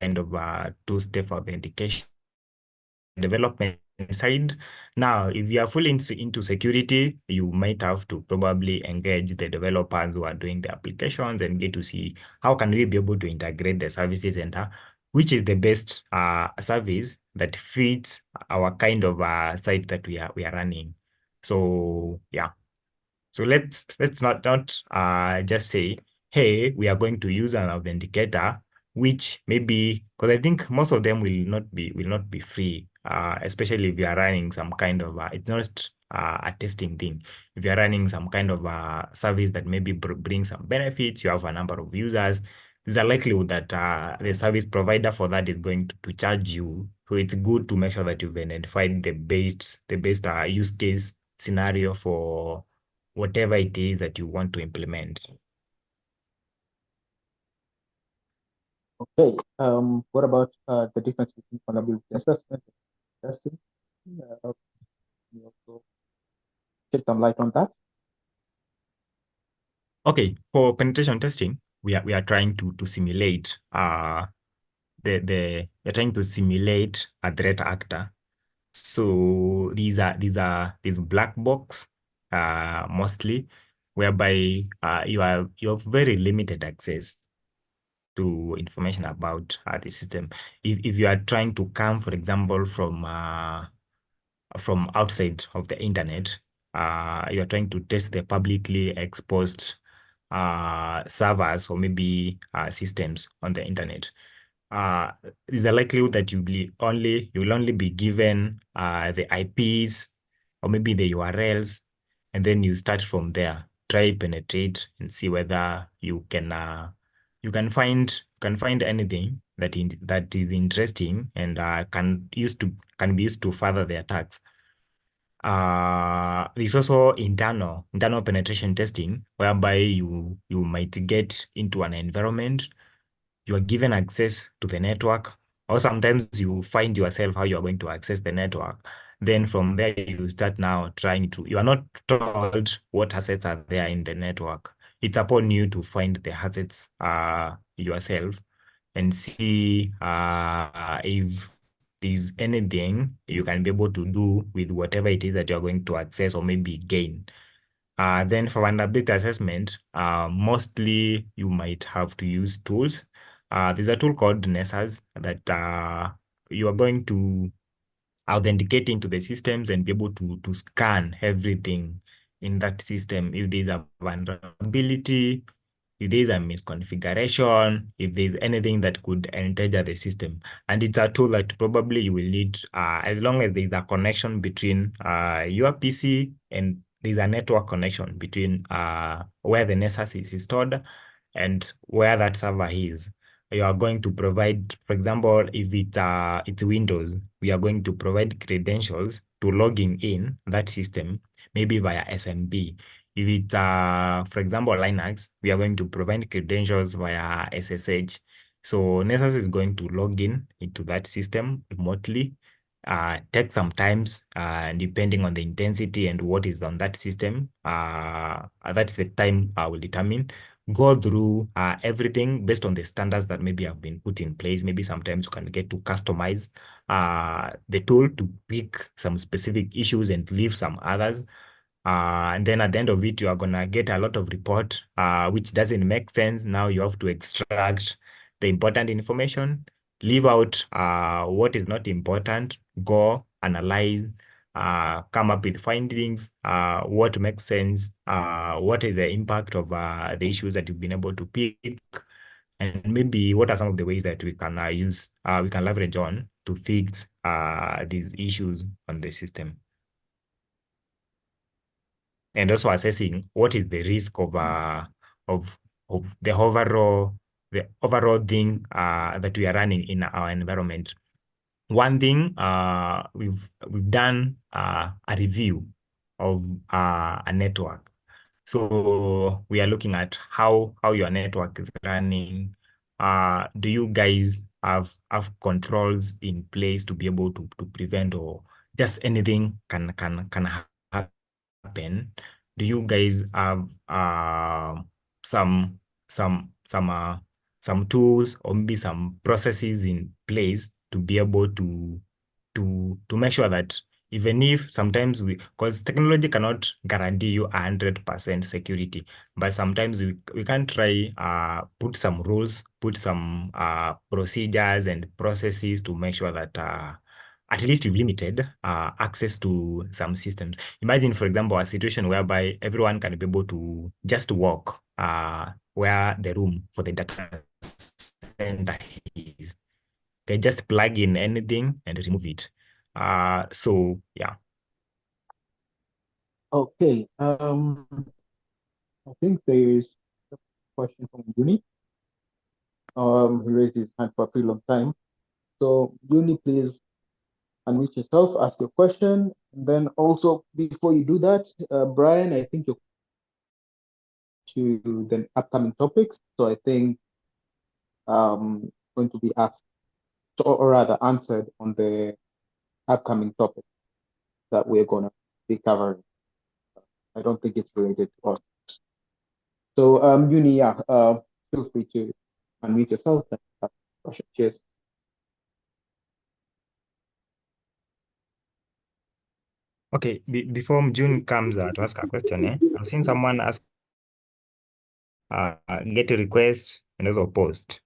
kind of two-step authentication development side. Now, if you are fully into security, you might have to probably engage the developers who are doing the applications and get to see how can we be able to integrate the services and which is the best service that fits our kind of site that we are running. So yeah. So let's not just say, hey, we are going to use an authenticator, which maybe, because I think most of them will not be free, especially if you are running some kind of it's not a testing thing. If you are running some kind of service that maybe brings some benefits, you have a number of users, there's a likelihood that the service provider for that is going to charge you. So it's good to make sure that you've identified the best use case scenario for whatever it is that you want to implement. Okay. What about the difference between vulnerability assessment and testing? Can you also shed some light on that? Okay, for penetration testing, we are trying to simulate we're trying to simulate a threat actor. So these black box mostly, whereby you have very limited access to information about the system. If you are trying to come, for example, from outside of the internet, you are trying to test the publicly exposed servers or maybe systems on the internet. There's a likelihood that you'll only be given the IPs or maybe the URLs, and then you start from there. Try penetrate and see whether you can find anything that is interesting and can be used to further the attacks. There's also internal penetration testing, whereby you might get into an environment, you are given access to the network, or sometimes you find yourself how you are going to access the network. Then from there, you start now you are not told what assets are there in the network. It's upon you to find the assets yourself and see if there's anything you can be able to do with whatever it is that you're going to access or maybe gain. Then for vulnerability assessment, mostly you might have to use tools. There's a tool called Nessus that you are going to authenticate into the systems and be able to scan everything in that system. If there's a vulnerability, if there's a misconfiguration, if there's anything that could endanger the system. And it's a tool that probably you will need as long as there's a connection between your PC and there's a network connection between where the Nessus is stored and where that server is. You are going to provide, for example, if it's Windows, we are going to provide credentials to logging in that system, maybe via SMB. If it's, for example, Linux, we are going to provide credentials via SSH. So Nessus is going to log in into that system remotely, take some times, depending on the intensity and what is on that system. That's the time I will determine. Go through everything based on the standards that maybe have been put in place. Maybe sometimes you can get to customize the tool to pick some specific issues and leave some others. And then at the end of it, you are gonna get a lot of report, which doesn't make sense. Now you have to extract the important information, leave out what is not important, go analyze, come up with findings, what makes sense, what is the impact of the issues that you've been able to pick, and maybe what are some of the ways that we can use, we can leverage on to fix these issues on the system. And also assessing what is the risk of the overall thing that we are running in our environment. One thing, we've done a review of a network. So we are looking at how your network is running. Do you guys have controls in place to be able to prevent, or just anything can happen? Do you guys have some some some uh, some tools or maybe some processes in place to be able to make sure that even if sometimes because technology cannot guarantee you 100% security, but sometimes we can try put some rules, put some procedures and processes to make sure that at least you've limited access to some systems. Imagine, for example, a situation whereby everyone can be able to just walk where the room for the data center is. They just plug in anything and remove it. So yeah. Okay. I think there is a question from Uni. He raised his hand for a pretty long time. So Uni, please unmute yourself, ask your question. And then also, before you do that, Brian, I think you're to the upcoming topics. So I think going to be asked, or rather answered on the upcoming topic that we're going to be covering. I don't think it's related to us. So Uni, yeah, feel free to unmute yourself and ask the question. Cheers. Okay, before June comes to ask a question, I've seen someone ask get a request and also post.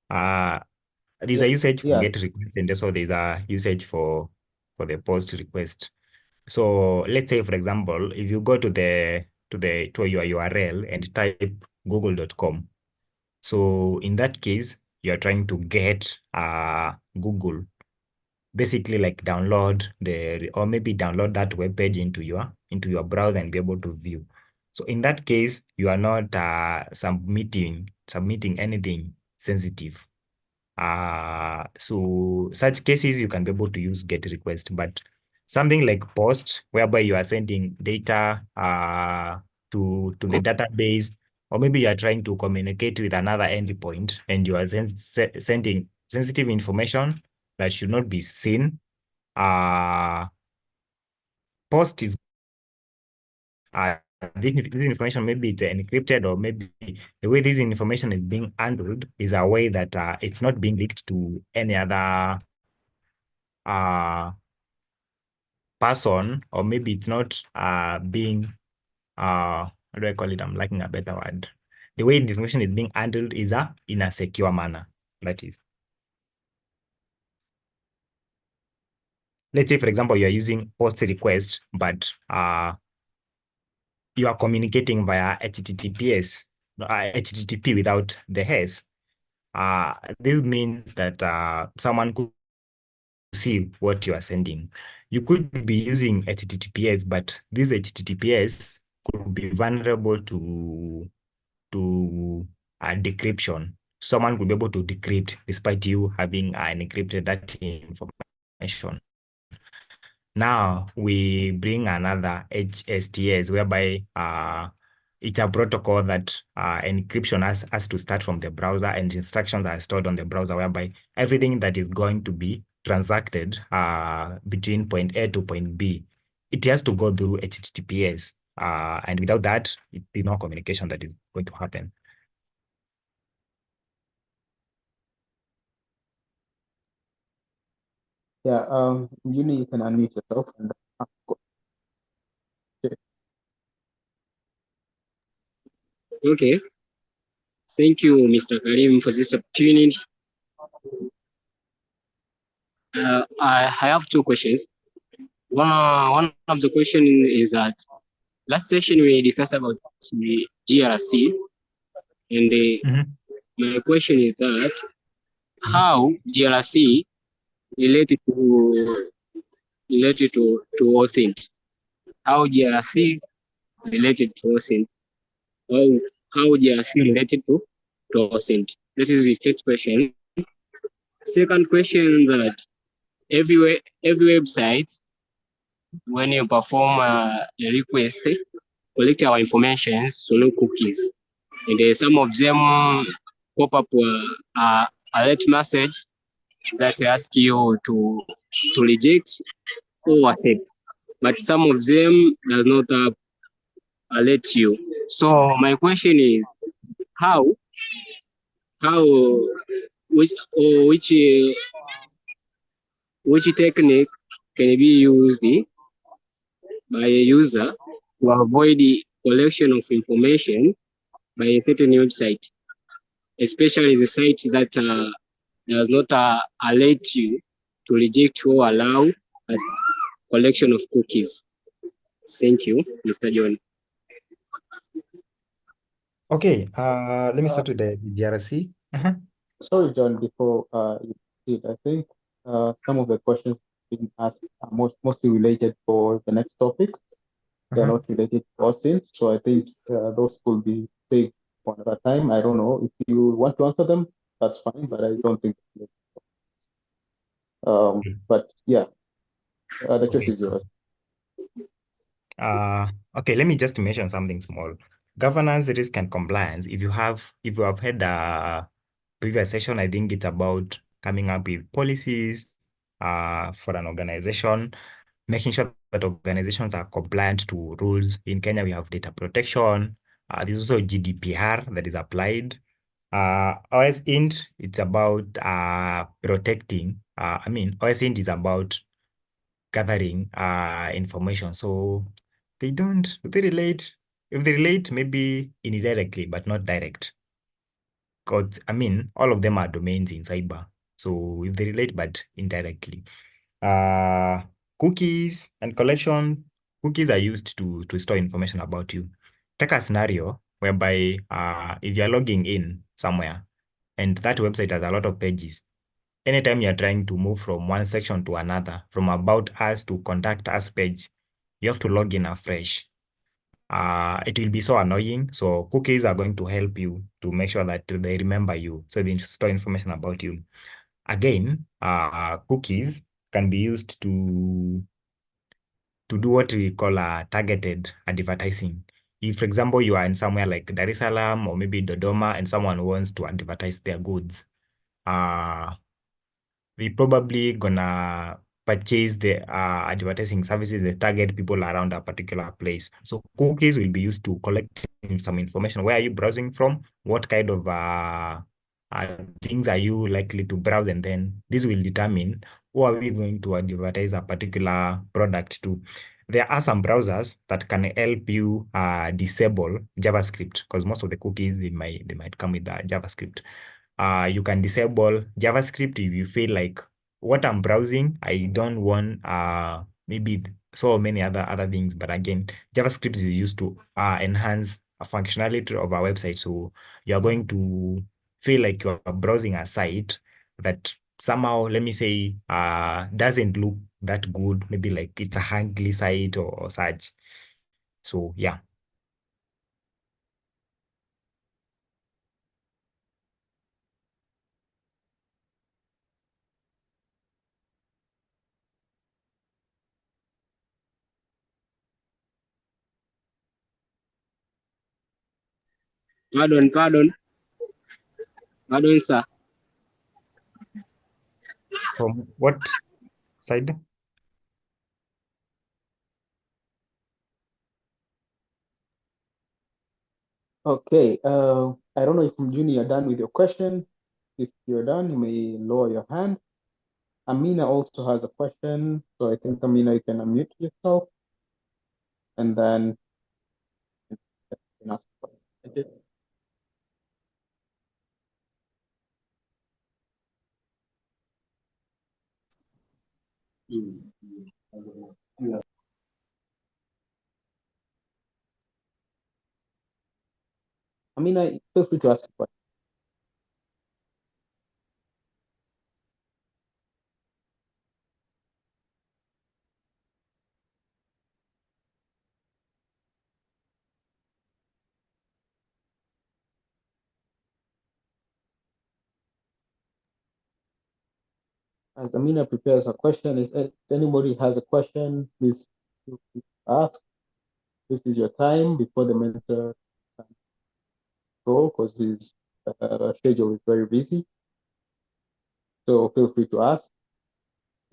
There's a usage for get request and also there's a usage for the post request. So let's say, for example, if you go to your URL and type google.com. So in that case, you're trying to get Google, basically like download or maybe download that web page into your browser and be able to view. So in that case, you are not submitting anything sensitive. So such cases you can be able to use get request, but something like post, whereby you are sending data to the database, or maybe you are trying to communicate with another endpoint and you are sending sensitive information that should not be seen. Post is this information, maybe it's encrypted, or maybe the way this information is being handled is a way that it's not being leaked to any other person, or maybe it's not being how do I call it? I'm lacking a better word. The way the information is being handled is in a secure manner. That is. Let's say, for example, you are using post request, but you are communicating via HTTPS, HTTP without the S. This means that someone could see what you are sending. You could be using HTTPS, but this HTTPS could be vulnerable to decryption. Someone could be able to decrypt despite you having encrypted that information. Now we bring another HSTS, whereby it's a protocol that encryption has to start from the browser, and instructions are stored on the browser, whereby everything that is going to be transacted between point A to point B, it has to go through HTTPS. And without that, there's no communication that is going to happen. Yeah, you can unmute yourself and Okay. Thank you, Mr. Karim, for this opportunity. I have two questions. One of the question is that last session we discussed about the GRC, and my question is that how GRC related to OSINT? How GRC related to OSINT? How GRC related to OSINT? This is the first question. Second question, that every website, when you perform a request, collect our information, so no cookies. And some of them pop up alert message that ask you to reject or accept. But some of them does not alert you. So my question is, how which technique can be used by a user to avoid the collection of information by a certain website, especially the site that does not alert you to reject or allow a collection of cookies? Thank you, Mr. John. Okay, let me start with the GRC. Sorry, John, before you proceed, I think some of the questions being asked are mostly related for the next topics. They're not related to OSINT, so I think those will be saved for another time. I don't know if you want to answer them, that's fine, but I don't think. But yeah, the choice is yours. Okay, let me just mention something small. Governance, risk, and compliance. If you have had a previous session, I think it's about coming up with policies for an organization, making sure that organizations are compliant to rules. In Kenya, we have data protection. There's also GDPR that is applied. OSINT, it's about protecting. OSINT is about gathering information. So they relate. If they relate, maybe indirectly, but not direct. Because all of them are domains in cyber. So if they relate, but indirectly. Cookies and collection. Cookies are used to store information about you. Take a scenario whereby if you're logging in somewhere and that website has a lot of pages, anytime you're trying to move from one section to another, from about us to contact us page, you have to log in afresh. It will be so annoying. So cookies are going to help you to make sure that they remember you, so they store information about you. Again, cookies can be used to do what we call targeted advertising. If, for example, you are in somewhere like Dar es Salaam or maybe Dodoma and someone wants to advertise their goods, they probably gonna purchase the advertising services that target people around a particular place. So cookies will be used to collect some information. Where are you browsing from? What kind of things are you likely to browse? And then this will determine who are we going to advertise a particular product to. There are some browsers that can help you disable JavaScript, because most of the cookies they might come with JavaScript. You can disable JavaScript if you feel like what I'm browsing, I don't want maybe so many other things. But again, JavaScript is used to enhance a functionality of our website. So you're going to feel like you're browsing a site that somehow, let me say, doesn't look that good. Maybe like it's a ugly site or such. So yeah. Pardon, sir. From what side? Okay, I don't know if Juni, you're done with your question. If you're done, you may lower your hand. Amina also has a question, so I think Amina, you can unmute yourself, and then you can ask a question. Okay. I mean, I feel free to ask a question. As Amina prepares her question, if anybody has a question, please feel free to ask. This is your time before the mentor can go because his schedule is very busy. So feel free to ask.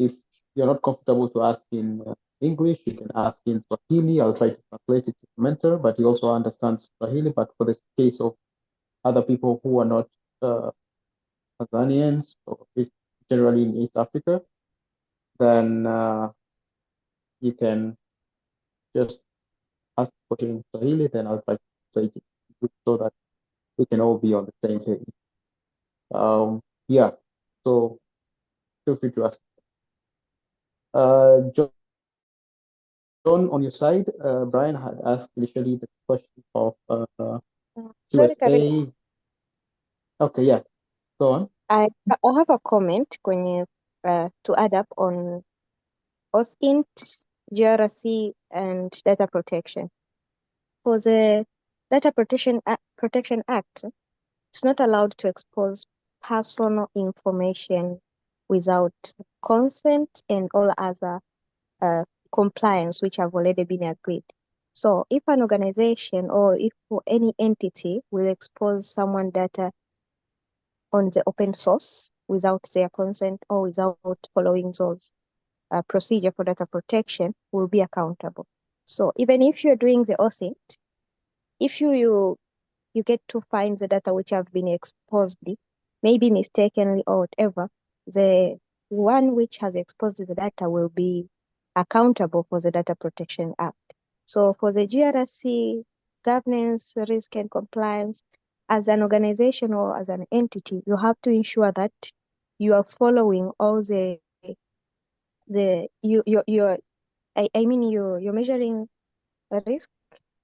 If you're not comfortable to ask in English, you can ask in Swahili. I'll try to translate it to the mentor, but he also understands Swahili. But for the case of other people who are not Tanzanians or generally in East Africa, then you can just ask for it in Swahili, then I'll try to translate it so that we can all be on the same page. Yeah, so feel free to ask. John, on your side, Brian had asked initially the question of Sorry, QSA. Karibu. Okay, yeah, go on. I have a comment kwenye to add up on OSINT, GRC, and data protection. For the Protection Act, it's not allowed to expose personal information without consent and all other compliance which have already been agreed. So if an organization or if any entity will expose someone data on the open source without their consent or without following those procedure for data protection, will be accountable. So even if you're doing the OSINT, if you get to find the data which have been exposed, maybe mistakenly or whatever, the one which has exposed the data will be accountable for the Data Protection Act. So for the GRC, governance, risk and compliance, as an organization or as an entity, you have to ensure that you are following all you're measuring the risk,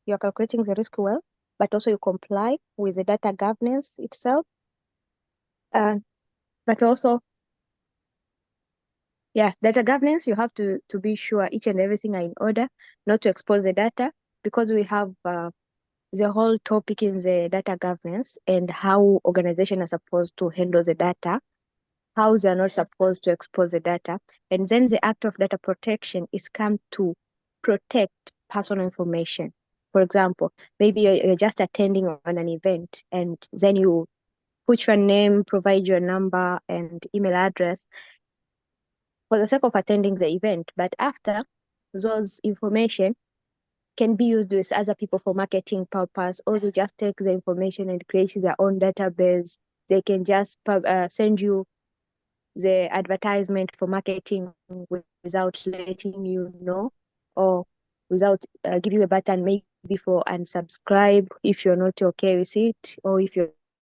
you're calculating the risk well, but also you comply with the data governance itself. But also, data governance, you have to be sure each and everything are in order, not to expose the data, because we have the whole topic in the data governance and how organizations are supposed to handle the data, how they are not supposed to expose the data. And then the act of data protection is come to protect personal information. For example, maybe you're just attending on an event and then you put your name, provide your number and email address for the sake of attending the event. But after, those information can be used with other people for marketing purpose, or they just take the information and create their own database. They can just send you the advertisement for marketing without letting you know, or without give you a button maybe for unsubscribe if you're not okay with it, or if you're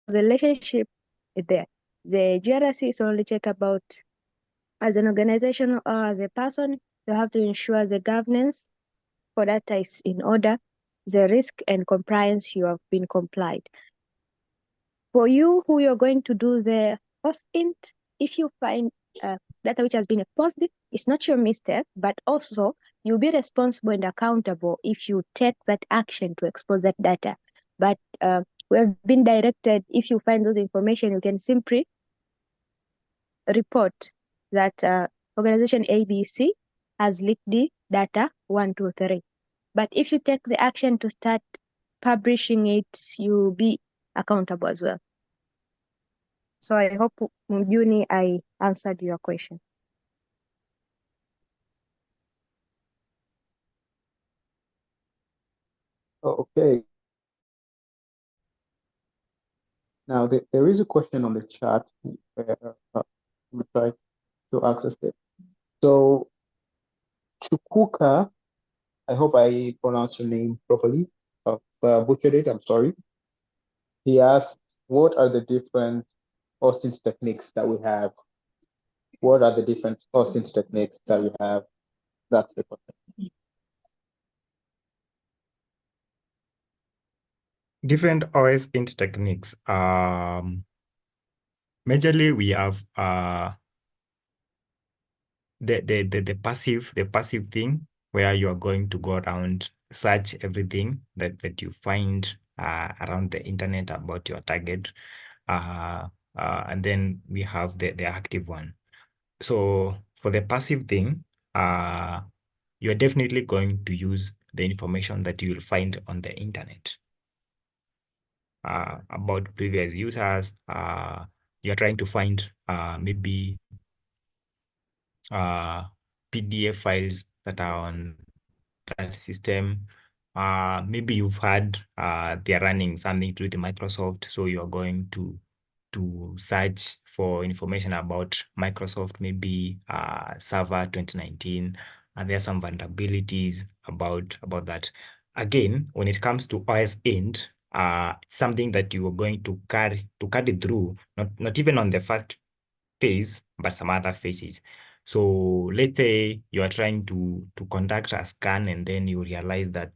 the relationship is there. The GRC is only check about as an organization or as a person. You have to ensure the governance for data is in order, the risk and compliance you have been complied. For you who you're going to do the OSINT, if you find data which has been exposed, it's not your mistake, but also you'll be responsible and accountable if you take that action to expose that data. But we have been directed, if you find those information, you can simply report that organization ABC has leaked the data 1, 2, 3. But if you take the action to start publishing it, you'll be accountable as well. So I hope, Mjuni, I answered your question. Okay. Now, there is a question on the chat where we try to access it. So, Chukuka, I hope I pronounced your name properly. Butchered it, I'm sorry. He asked, what are the different OSINT techniques that we have? what are the different OSINT techniques that you have? That's the question. Different OSINT techniques. Majorly we have the passive thing where you are going to go around, search everything that you find around the internet about your target. And then we have the active one. So for the passive thing, you're definitely going to use the information that you will find on the internet about previous users. You're trying to find maybe PDF files that are on that system. Maybe you've had they're running something through the Microsoft, so you're going to search for information about Microsoft, maybe Server 2019, and there are some vulnerabilities about that. Again, when it comes to OSINT, something that you are going to carry through, not even on the first phase, but some other phases. So let's say you are trying to conduct a scan and then you realize that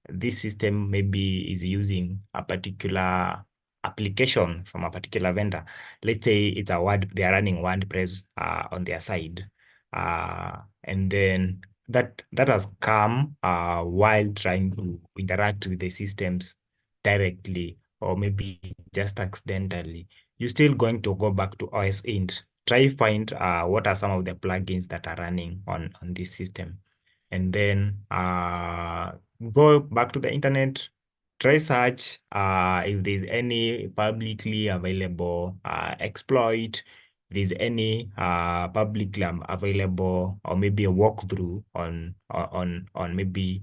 this system maybe is using a particular application from a particular vendor. Let's say it's they are running WordPress on their side. And then that has come while trying to interact with the systems directly or maybe just accidentally. You're still going to go back to OSINT. Try find what are some of the plugins that are running on this system. And then go back to the internet, try search if there's any publicly available exploit, if there's any publicly available or maybe a walkthrough on maybe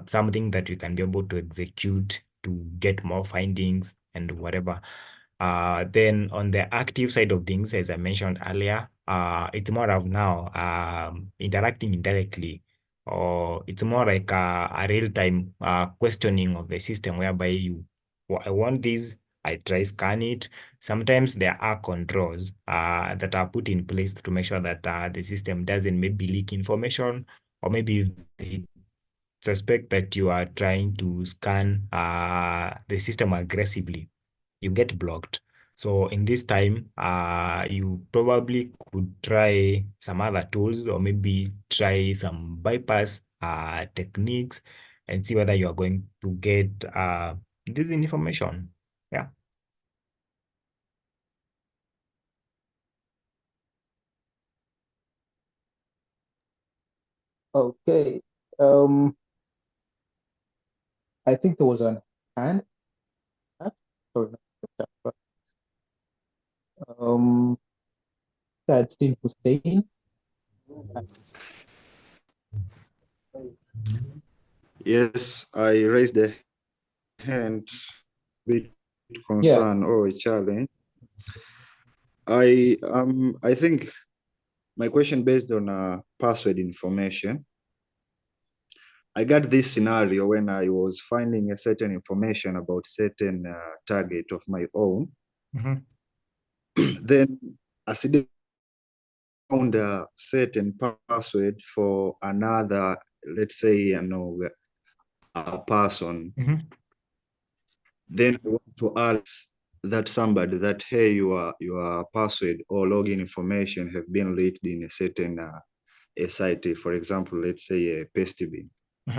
something that you can be able to execute to get more findings and whatever. Then on the active side of things, as I mentioned earlier, it's more of now interacting indirectly, or it's more like a real-time questioning of the system whereby I want this, I try scan it. Sometimes there are controls that are put in place to make sure that the system doesn't maybe leak information, or maybe if they suspect that you are trying to scan the system aggressively, you get blocked. So in this time, you probably could try some other tools or maybe try some bypass techniques and see whether you are going to get this information. Yeah. Okay. I think there was an hand. Sorry, not the chat, but, that seemed to stay in. Yes, I raised the hand with concern or a challenge. I think my question based on password information. I got this scenario when I was finding a certain information about certain target of my own. Then I found a certain password for another, let's say, a person. Then I want to ask that somebody that, hey, your password or login information have been leaked in a certain a site, for example, let's say a pastebin.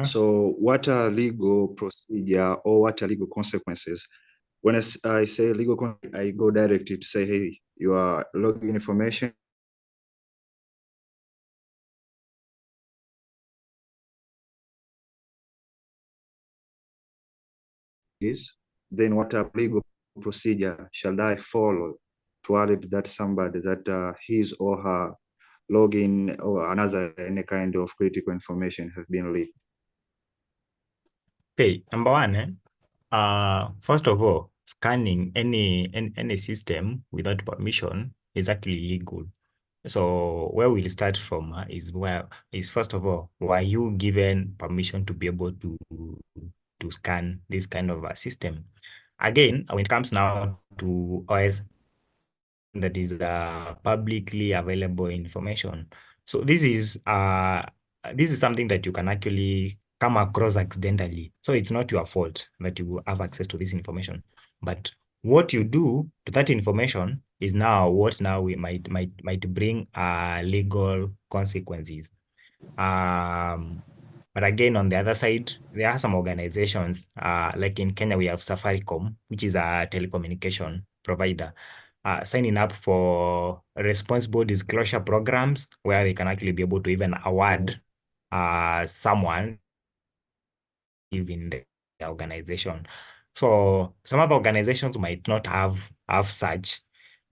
So what are legal procedure or what are legal consequences? When I say legal, I go directly to say, hey, your login information is, then what a legal procedure shall I follow to alert that somebody that his or her login or another any kind of critical information have been leaked? Okay, number one, first of all, scanning any system without permission is actually illegal. So where we'll start from is first of all, were you given permission to be able to scan this kind of a system? Again, when it comes now to OS that is publicly available information. So this is something that you can actually come across accidentally. So it's not your fault that you have access to this information. But what you do to that information is now what now we might bring legal consequences. But again, on the other side, there are some organizations, like in Kenya, we have Safaricom, which is a telecommunication provider, signing up for responsible disclosure programs where they can actually be able to even award someone in the organization. So some other organizations might not have such,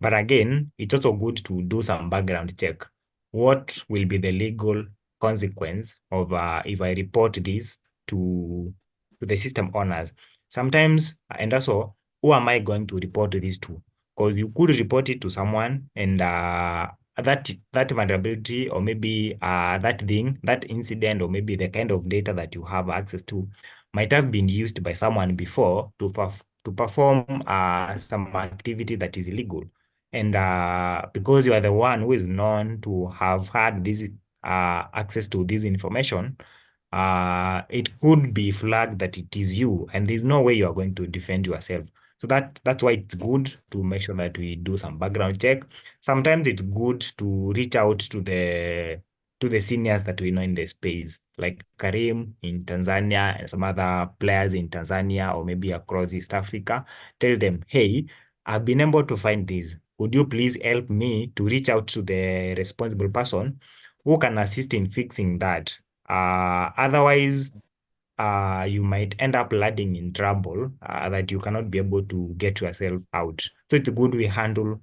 but again, it's also good to do some background check. What will be the legal consequence of if I report this to the system owners? Sometimes, and also, who am I going to report this to? Because you could report it to someone, and that vulnerability, or maybe that thing, that incident, or maybe the kind of data that you have access to might have been used by someone before to perform some activity that is illegal. And because you are the one who is known to have had this access to this information, it could be flagged that it is you, and there's no way you are going to defend yourself. So that's why it's good to make sure that we do some background check. Sometimes it's good to reach out to the seniors that we know in the space, like Karim in Tanzania and some other players in Tanzania or maybe across East Africa. Tell them, hey, I've been able to find this. Would you please help me to reach out to the responsible person who can assist in fixing that? Otherwise, you might end up landing in trouble that you cannot be able to get yourself out. So it's good we handle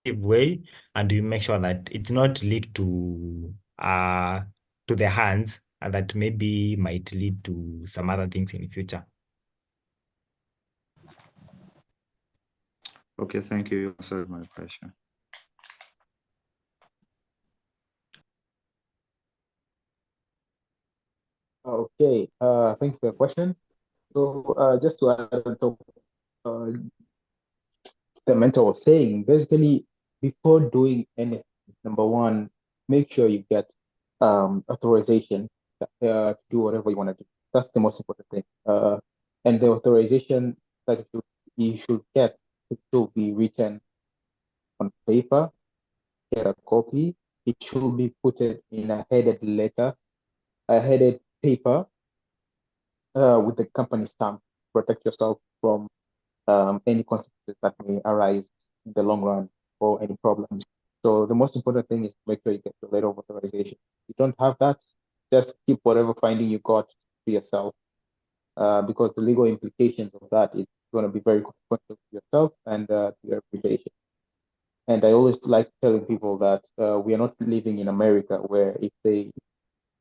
way, and we make sure that it's not leaked to the hands that maybe might lead to some other things in the future. Okay, thank you. You answered my question. Okay, thanks for the question. So just to add on top, the mentor was saying, basically, before doing anything, number one, make sure you get authorization to do whatever you want to do. That's the most important thing. And the authorization that you should get to be written on paper, get a copy. It should be put in a headed letter, a headed paper with the company stamp. Protect yourself from any consequences that may arise in the long run or any problems. So the most important thing is to make sure you get the letter of authorization. If you don't have that, just keep whatever finding you got to yourself, because the legal implications of that is going to be very consequential to yourself and to your reputation. And I always like telling people that we are not living in America where if they,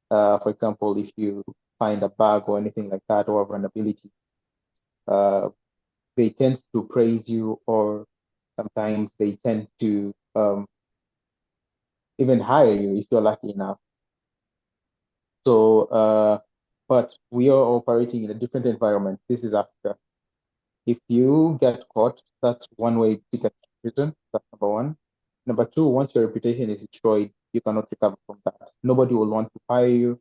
for example, if you find a bug or anything like that or a vulnerability, they tend to praise you, or sometimes they tend to even hire you if you're lucky enough. So, but we are operating in a different environment. This is Africa. If you get caught, that's one way to get prison. That's number one. Number two, once your reputation is destroyed, you cannot recover from that. Nobody will want to hire you.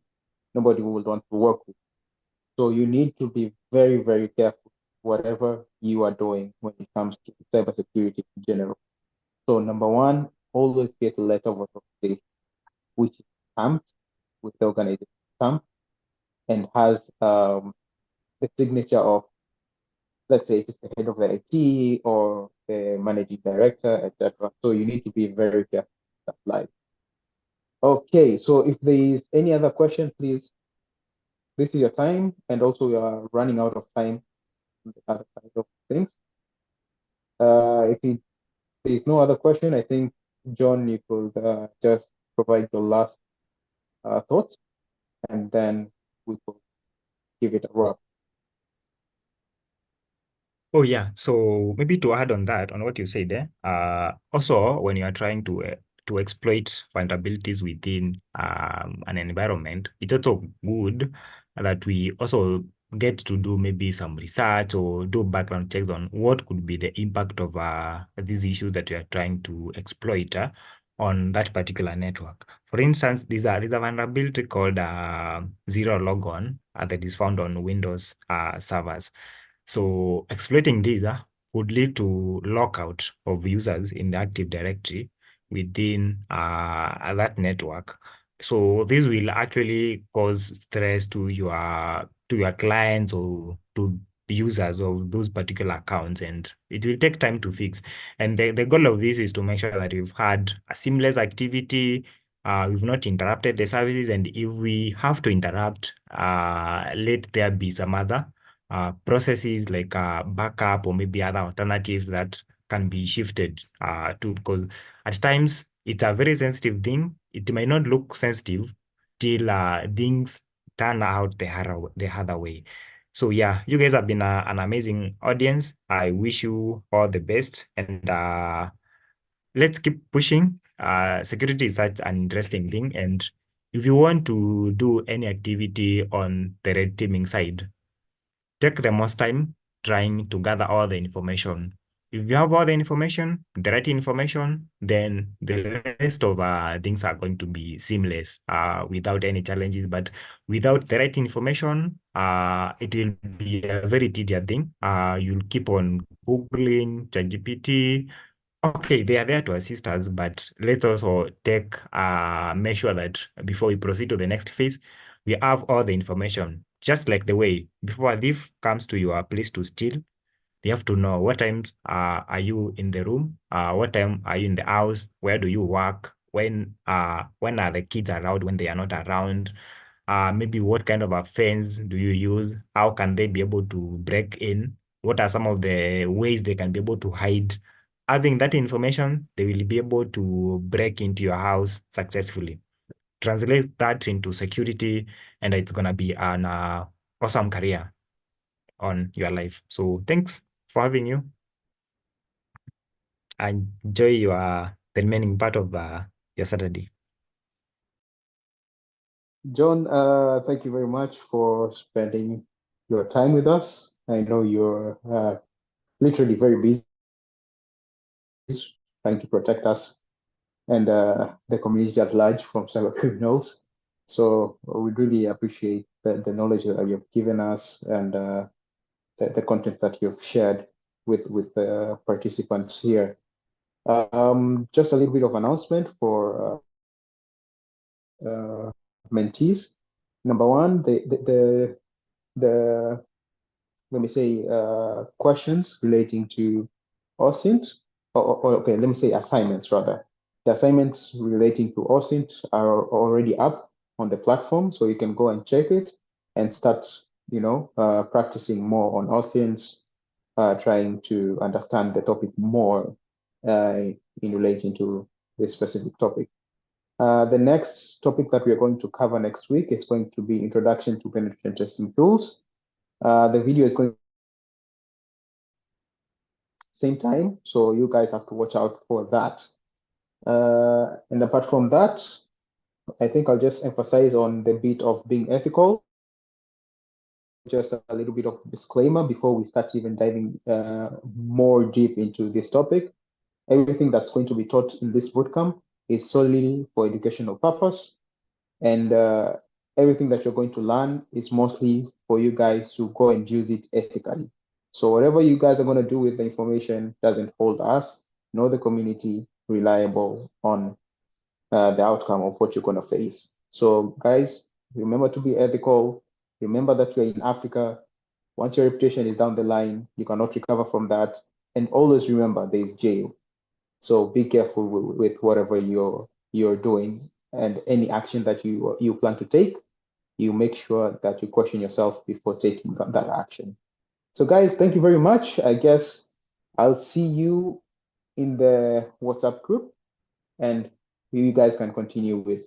Nobody will want to work with you. So you need to be very, very careful whatever you are doing when it comes to cybersecurity in general. So number one, always get a letter of authorization, which is stamped with the organization stamp and has the signature of, let's say, if it's the head of the IT or the managing director, etc. So you need to be very careful with that slide. Okay, so if there is any other question, please, this is your time, and also we are running out of time on the other side of things. If there is no other question, I think, John, you could just provide your last thoughts, and then we will give it a wrap. Oh yeah, so maybe to add on that, on what you said there, also when you are trying to exploit vulnerabilities within an environment, it's also good that we also get to do maybe some research or do background checks on what could be the impact of these issues that you are trying to exploit on that particular network. For instance, there's a vulnerability called zero logon that is found on Windows servers. So exploiting these would lead to lockout of users in the Active Directory within that network. So this will actually cause stress to your clients or to users of those particular accounts, and it will take time to fix. And the goal of this is to make sure that we've had a seamless activity, we've not interrupted the services, and if we have to interrupt, let there be some other processes like backup or maybe other alternatives that can be shifted to, because at times it's a very sensitive thing. It might not look sensitive till things turn out the other way. So yeah, you guys have been an amazing audience. I wish you all the best, and let's keep pushing. Security is such an interesting thing, and if you want to do any activity on the red teaming side, take the most time trying to gather all the information. If you have all the information, the right information, then the rest of things are going to be seamless without any challenges. But without the right information, it will be a very tedious thing. You'll keep on Googling, ChatGPT. Okay, they are there to assist us, but let's also make sure that before we proceed to the next phase, we have all the information. Just like the way before a thief comes to your place to steal, they have to know what times are you in the room, what time are you in the house, where do you work, when are the kids allowed, when they are not around, maybe what kind of offense do you use, how can they be able to break in, what are some of the ways they can be able to hide. Having that information, they will be able to break into your house successfully. Translate that into security, and it's gonna be an awesome career on your life. So thanks for having you. Enjoy the remaining part of your Saturday. John, thank you very much for spending your time with us. I know you're literally very busy trying to protect us and the community at large from cyber criminals. So we really appreciate the knowledge that you've given us and the content that you've shared with the participants here. Just a little bit of announcement for mentees. Number one, the let me say questions relating to OSINT, or okay, let me say assignments rather. The assignments relating to OSINT are already up on the platform, so you can go and check it and start, practicing more on OSINT, trying to understand the topic more in relating to this specific topic. The next topic that we are going to cover next week is going to be Introduction to Penetration Testing Tools. The video is going same time, so you guys have to watch out for that. And apart from that, I think I'll just emphasize on the bit of being ethical. Just a little bit of disclaimer before we start even diving more deep into this topic. Everything that's going to be taught in this bootcamp is solely for educational purpose, and everything that you're going to learn is mostly for you guys to go and use it ethically. So whatever you guys are going to do with the information doesn't hold us nor the community reliable on the outcome of what you're going to face. So guys, remember to be ethical. Remember that you're in Africa. Once your reputation is down the line, you cannot recover from that. And always remember there is jail. So be careful with whatever you're doing, and any action that you plan to take, you make sure that you question yourself before taking that action. So guys, thank you very much. I guess I'll see you in the WhatsApp group, and you guys can continue with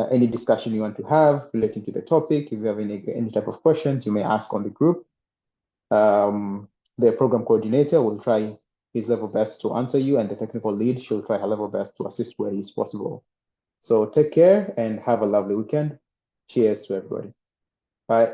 any discussion you want to have relating to the topic. If you have any type of questions, you may ask on the group. The program coordinator will try his level best to answer you, and the technical lead, she'll try her level best to assist where is possible. So take care and have a lovely weekend. Cheers to everybody. Bye.